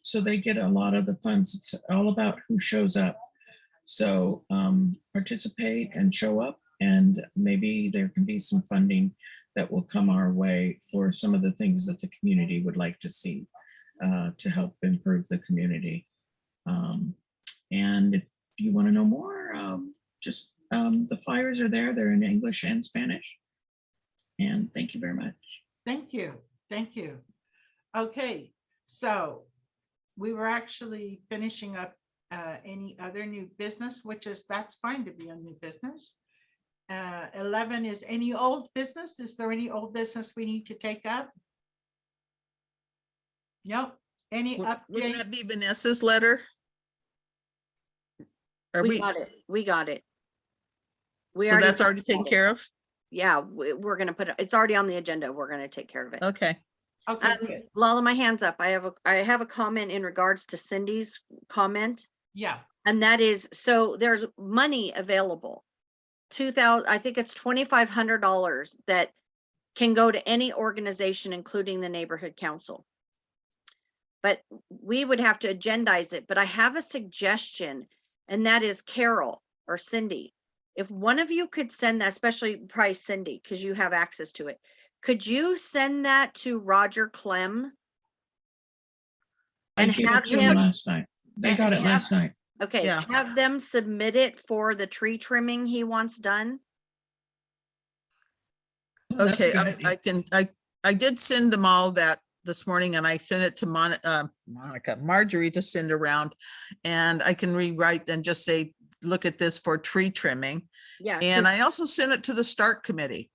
[SPEAKER 1] so they get a lot of the funds. It's all about who shows up. So participate and show up, and maybe there can be some funding that will come our way for some of the things that the community would like to see to help improve the community. And if you want to know more, just the flyers are there. They're in English and Spanish. And thank you very much.
[SPEAKER 2] Thank you. Thank you. Okay, so we were actually finishing up any other new business, which is, that's fine to be a new business. 11 is any old business. Is there any old business we need to take up? Nope. Any
[SPEAKER 3] Wouldn't
[SPEAKER 2] update?
[SPEAKER 3] that be Vanessa's letter? Are
[SPEAKER 4] We
[SPEAKER 3] we,
[SPEAKER 4] got it. We got it. We
[SPEAKER 3] so that's already taken
[SPEAKER 4] got it.
[SPEAKER 3] care of?
[SPEAKER 4] Yeah, we're gonna put it, it's already on the agenda. We're gonna take care of it.
[SPEAKER 3] Okay.
[SPEAKER 2] Okay, good.
[SPEAKER 4] Lala, my hand's up. I have a comment in regards to Cindy's comment.
[SPEAKER 2] Yeah,
[SPEAKER 4] And that is, so there's money available. 2,000, I think it's $2,500 that can go to any organization, including the neighborhood council. But we would have to agendize it, but I have a suggestion, and that is Carol or Cindy. If one of you could send that, especially probably Cindy, because you have access to it, could you send that to Roger Clem?
[SPEAKER 1] I
[SPEAKER 4] And
[SPEAKER 1] gave
[SPEAKER 4] have
[SPEAKER 1] it to them
[SPEAKER 4] him,
[SPEAKER 1] last night. They got it last night.
[SPEAKER 4] okay,
[SPEAKER 3] Yeah.
[SPEAKER 4] have them submit it for the tree trimming he wants done.
[SPEAKER 1] Oh, that's a
[SPEAKER 3] Okay,
[SPEAKER 1] good idea.
[SPEAKER 3] I did send them all that this morning, and I sent it to Marjorie to send around. And I can rewrite and just say, look at this for tree trimming.
[SPEAKER 4] Yeah.
[SPEAKER 3] And
[SPEAKER 4] 'cause-
[SPEAKER 3] I also sent it to the Stark Committee.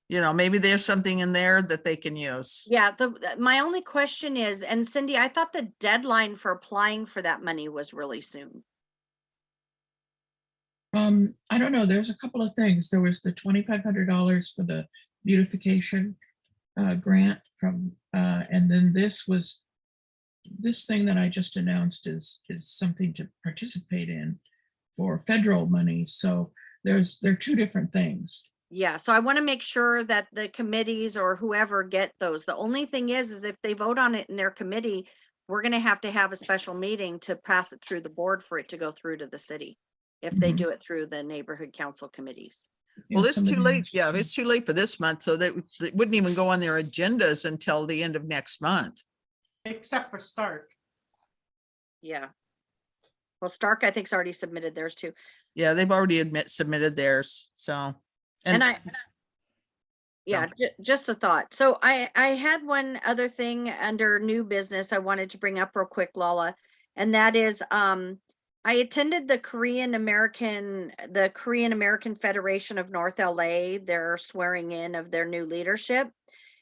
[SPEAKER 3] You know, maybe there's something in there that they can use.
[SPEAKER 4] Yeah, my only question is, and Cindy, I thought the deadline for applying for that money was really soon.
[SPEAKER 1] I don't know. There's a couple of things. There was the $2,500 for the beautification grant from, and then this thing that I just announced is something to participate in for federal money. So they're two different things.
[SPEAKER 4] Yeah, so I want to make sure that the committees or whoever get those. The only thing is if they vote on it in their committee, we're going to have a special meeting to pass it through the board for it to go through to the city. If they
[SPEAKER 1] Mhm.
[SPEAKER 4] do it through the neighborhood council committees.
[SPEAKER 3] Well,
[SPEAKER 1] Yeah,
[SPEAKER 3] it's
[SPEAKER 1] some of
[SPEAKER 3] too
[SPEAKER 1] the
[SPEAKER 3] late.
[SPEAKER 1] others.
[SPEAKER 3] Yeah, it's too late for this month. So that it wouldn't even go on their agendas until the end of next month.
[SPEAKER 2] except for Stark.
[SPEAKER 4] Yeah. Well, Stark, I think's already submitted theirs too.
[SPEAKER 3] Yeah, they've already submitted theirs. So.
[SPEAKER 4] And yeah, just a thought. So I had one other thing under new business I wanted to bring up real quick, Lala. And that is, I attended the Korean American Federation of North LA, their swearing in of their new leadership.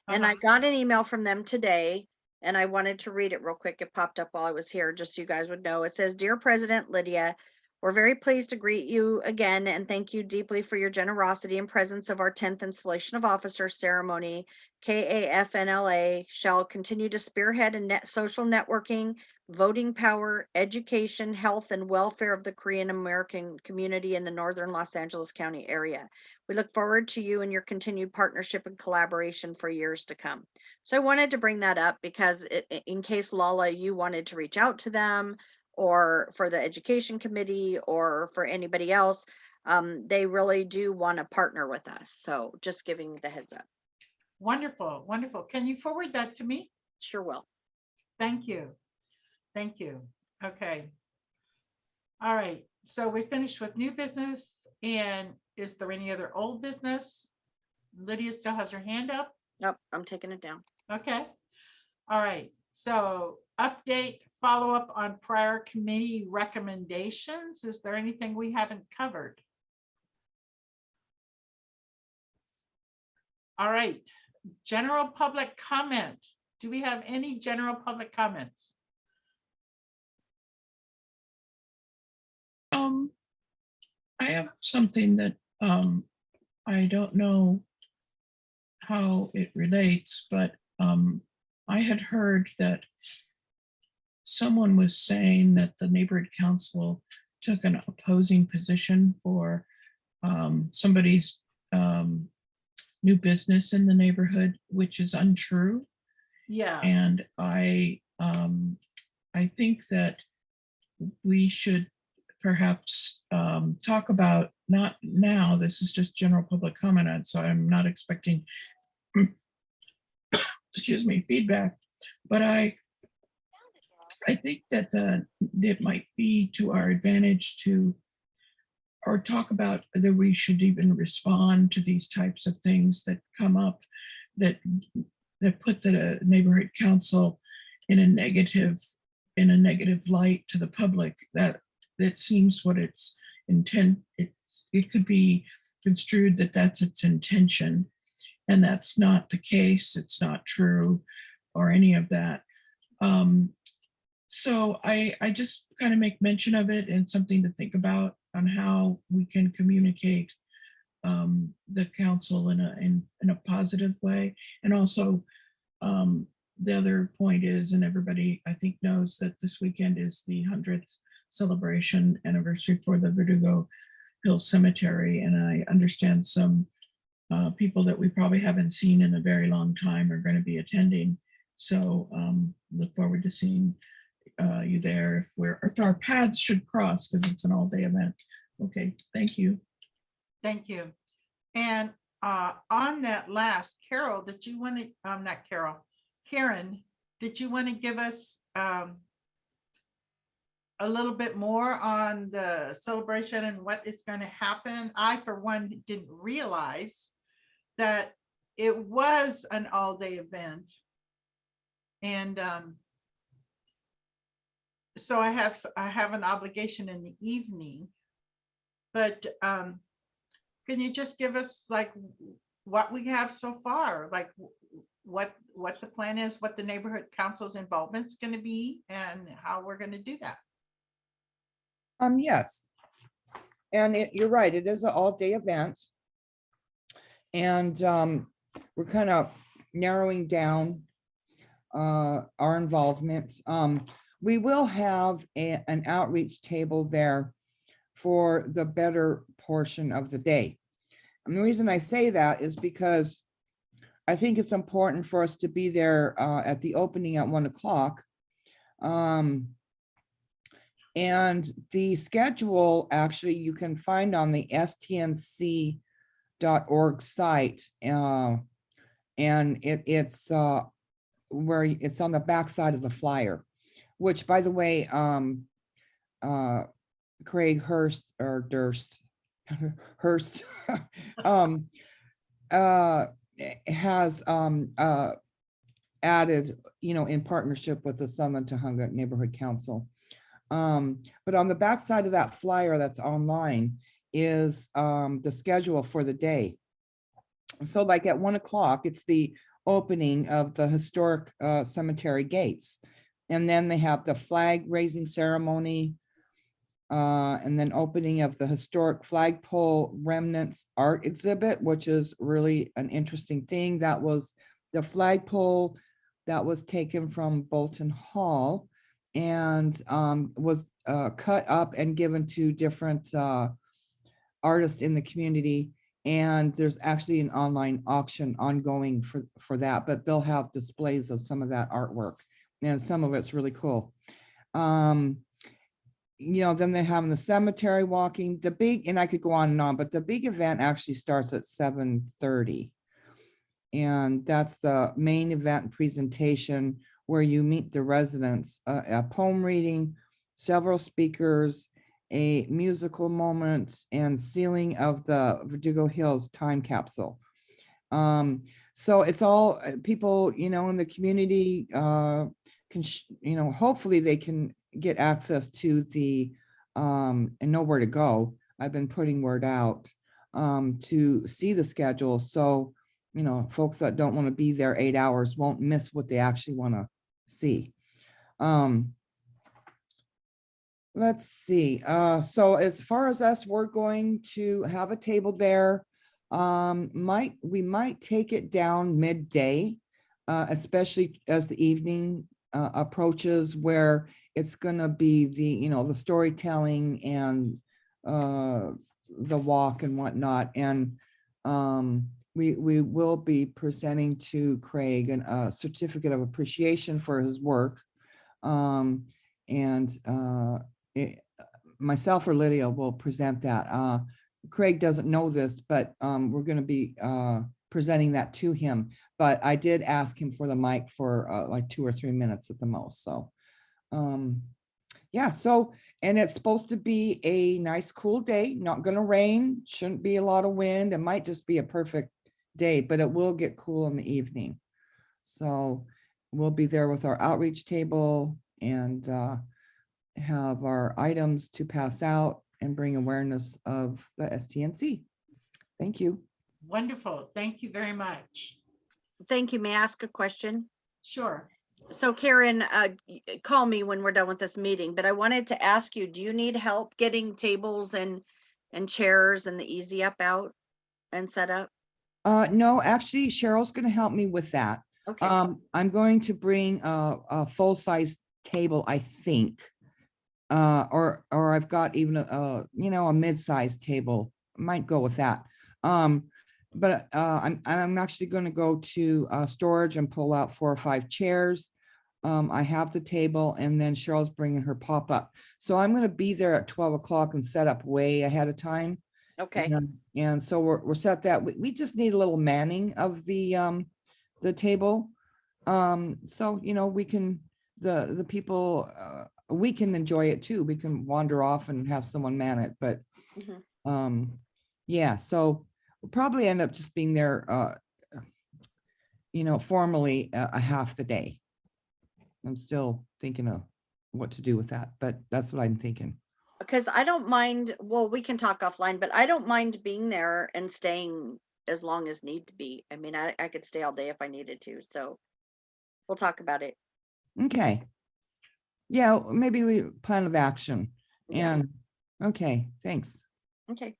[SPEAKER 4] And I got an email from them today, and I wanted to read it real quick. It popped up while I was here, just so you guys would know. It says, "Dear President Lydia, we're very pleased to greet you again and thank you deeply for your generosity and presence of our 10th installation of officers ceremony. KAFNLA shall continue to spearhead a social networking, voting power, education, health, and welfare of the Korean American community in the northern Los Angeles County area. We look forward to you and your continued partnership and collaboration for years to come." So I wanted to bring that up because in case, Lala, you wanted to reach out to them, or for the education committee, or for anybody else, they really do want to partner with us. So just giving the heads up.
[SPEAKER 2] Wonderful, wonderful. Can you forward that to me?
[SPEAKER 4] Sure will.
[SPEAKER 2] Thank you. Thank you. Okay. All right. So we finished with new business. And is there any other old business? Lydia still has her hand up.
[SPEAKER 4] Nope, I'm taking it down.
[SPEAKER 2] Okay. All right. So update, follow up on prior committee recommendations. Is there anything we haven't covered? All right. General public comment. Do we have any general public comments?
[SPEAKER 1] I have something that I don't know how it relates, but I had heard that someone was saying that the neighborhood council took an opposing position for somebody's new business in the neighborhood, which is untrue.
[SPEAKER 2] Yeah.
[SPEAKER 1] And I I think that we should perhaps talk about, not now, this is just general public comment, and so I'm not expecting, excuse me, feedback, but I think that it might be to our advantage to, or talk about whether we should even respond to these types of things that come up that put the neighborhood council in a negative light to the public. That seems what its intent. It could be construed that that's its intention, and that's not the case. It's not true, or any of that. So I just kind of make mention of it, and something to think about on how we can communicate the council in a positive way. And also, the other point is, and everybody I think knows, that this weekend is the 100th celebration anniversary for the Verdugo Hills Cemetery, and I understand some people that we probably haven't seen in a very long time are going to be attending. So look forward to seeing you there if our paths should cross, because it's an all-day event. Okay, thank you.
[SPEAKER 2] Thank you. And on that last, Carol, did you want to, not Carol, Karen, did you want to give us a little bit more on the celebration and what is going to happen? I, for one, didn't realize that it was an all-day event. And so I have an obligation in the evening, but can you just give us like what we have so far, like what the plan is, what the neighborhood council's involvement's going to be, and how we're going to do that?
[SPEAKER 5] Yes. And you're right, it is an all-day event. And we're kind of narrowing down our involvement. We will have an outreach table there for the better portion of the day. And the reason I say that is because I think it's important for us to be there at the opening at 1 o'clock. And the schedule, actually, you can find on the stnc.org site. And it's where it's on the back side of the flyer, which, by the way, Craig Hurst or Durst Hurst has added, in partnership with the Summit Tahunga Neighborhood Council. But on the back side of that flyer that's online is the schedule for the day. So like at 1 o'clock, it's the opening of the historic cemetery gates. And then they have the flag raising ceremony, and then opening of the historic flagpole remnants art exhibit, which is really an interesting thing. That was the flagpole that was taken from Bolton Hall and was cut up and given to different artists in the community. And there's actually an online auction ongoing for that, but they'll have displays of some of that artwork, and some of it's really cool. Then they're having the cemetery walking, the big, and I could go on and on, but the big event actually starts at 7:30. And that's the main event presentation where you meet the residents, a poem reading, several speakers, a musical moment, and sealing of the Verdugo Hills time capsule. So it's all people, in the community can, hopefully they can get access to the and know where to go. I've been putting word out to see the schedule. So, folks that don't want to be there 8 hours won't miss what they actually want to see. Let's see. So as far as us, we're going to have a table there. We might take it down midday, especially as the evening approaches, where it's going to be the storytelling and the walk and whatnot. And we will be presenting to Craig a certificate of appreciation for his work. and myself or Lydia will present that. Craig doesn't know this, but we're going to be presenting that to him. But I did ask him for the mic for like 2 or 3 minutes at the most. So yeah, so, and it's supposed to be a nice cool day, not going to rain, shouldn't be a lot of wind. It might just be a perfect day, but it will get cool in the evening. So we'll be there with our outreach table and have our items to pass out and bring awareness of the STNC. Thank you.
[SPEAKER 2] Wonderful. Thank you very much.
[SPEAKER 4] Thank you. May I ask a question?
[SPEAKER 2] Sure.
[SPEAKER 4] So Karen, call me when we're done with this meeting, but I wanted to ask you, do you need help getting tables and chairs and the easy up out and set up?
[SPEAKER 5] No, actually Cheryl's going to help me with that.
[SPEAKER 4] Okay,
[SPEAKER 5] I'm going to bring a full-size table, I think. Or I've got even a mid-sized table. Might go with that. But I'm actually going to go to storage and pull out 4 or 5 chairs. I have the table, and then Cheryl's bringing her pop-up. So I'm going to be there at 12 o'clock and set up way ahead of time.
[SPEAKER 4] okay,
[SPEAKER 5] And so we're set that we just need a little manning of the table. So, we can, the people, we can enjoy it too. We can wander off and have someone man it, but,
[SPEAKER 4] Mhm.
[SPEAKER 5] yeah, so we'll probably end up just being there, formally a half the day. I'm still thinking of what to do with that, but that's what I'm thinking.
[SPEAKER 4] because I don't mind, well, we can talk offline, but I don't mind being there and staying as long as need to be. I mean, I could stay all day if I needed to, so we'll talk about it.
[SPEAKER 5] Okay. Yeah, maybe we plan of action
[SPEAKER 4] Yeah.
[SPEAKER 5] and, okay, thanks.
[SPEAKER 4] Okay,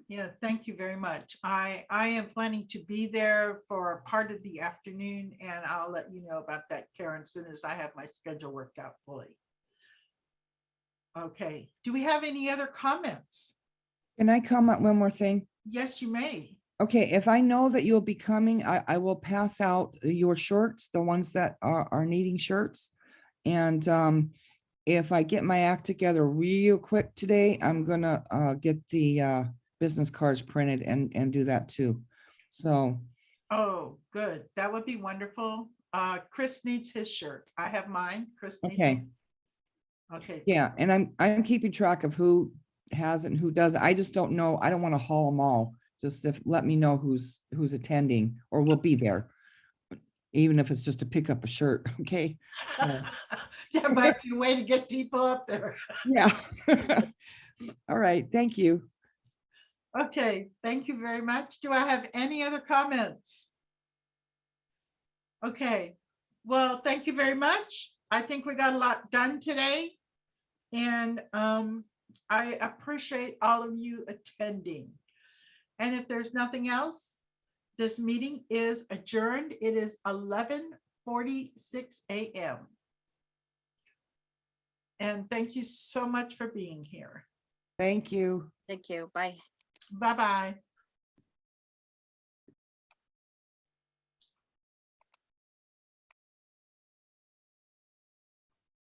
[SPEAKER 2] Yeah, thank you very much. I am planning to be there for part of the afternoon, and I'll let you know about that, Karen, as soon as I have my schedule worked out fully. Okay, do we have any other comments?
[SPEAKER 5] Can I comment one more thing?
[SPEAKER 2] Yes, you may.
[SPEAKER 5] Okay, if I know that you'll be coming, I will pass out your shirts, the ones that are needing shirts. And if I get my act together real quick today, I'm gonna get the business cards printed and do that too. So,
[SPEAKER 2] Oh, good. That would be wonderful. Chris needs his shirt. I have mine. Chris needs.
[SPEAKER 5] okay,
[SPEAKER 2] Okay.
[SPEAKER 5] yeah, and I'm keeping track of who has it and who doesn't. I just don't know. I don't want to haul them all. Just let me know who's attending or will be there, even if it's just to pick up a shirt. Okay. So,
[SPEAKER 2] There might be a way to get people up there.
[SPEAKER 5] yeah. All right. Thank you.
[SPEAKER 2] Okay, thank you very much. Do I have any other comments? Okay, well, thank you very much. I think we got a lot done today. And I appreciate all of you attending. And if there's nothing else, this meeting is adjourned. It is 11:46 a.m. And thank you so much for being here.
[SPEAKER 5] Thank you.
[SPEAKER 4] thank you. Bye.
[SPEAKER 2] Bye-bye.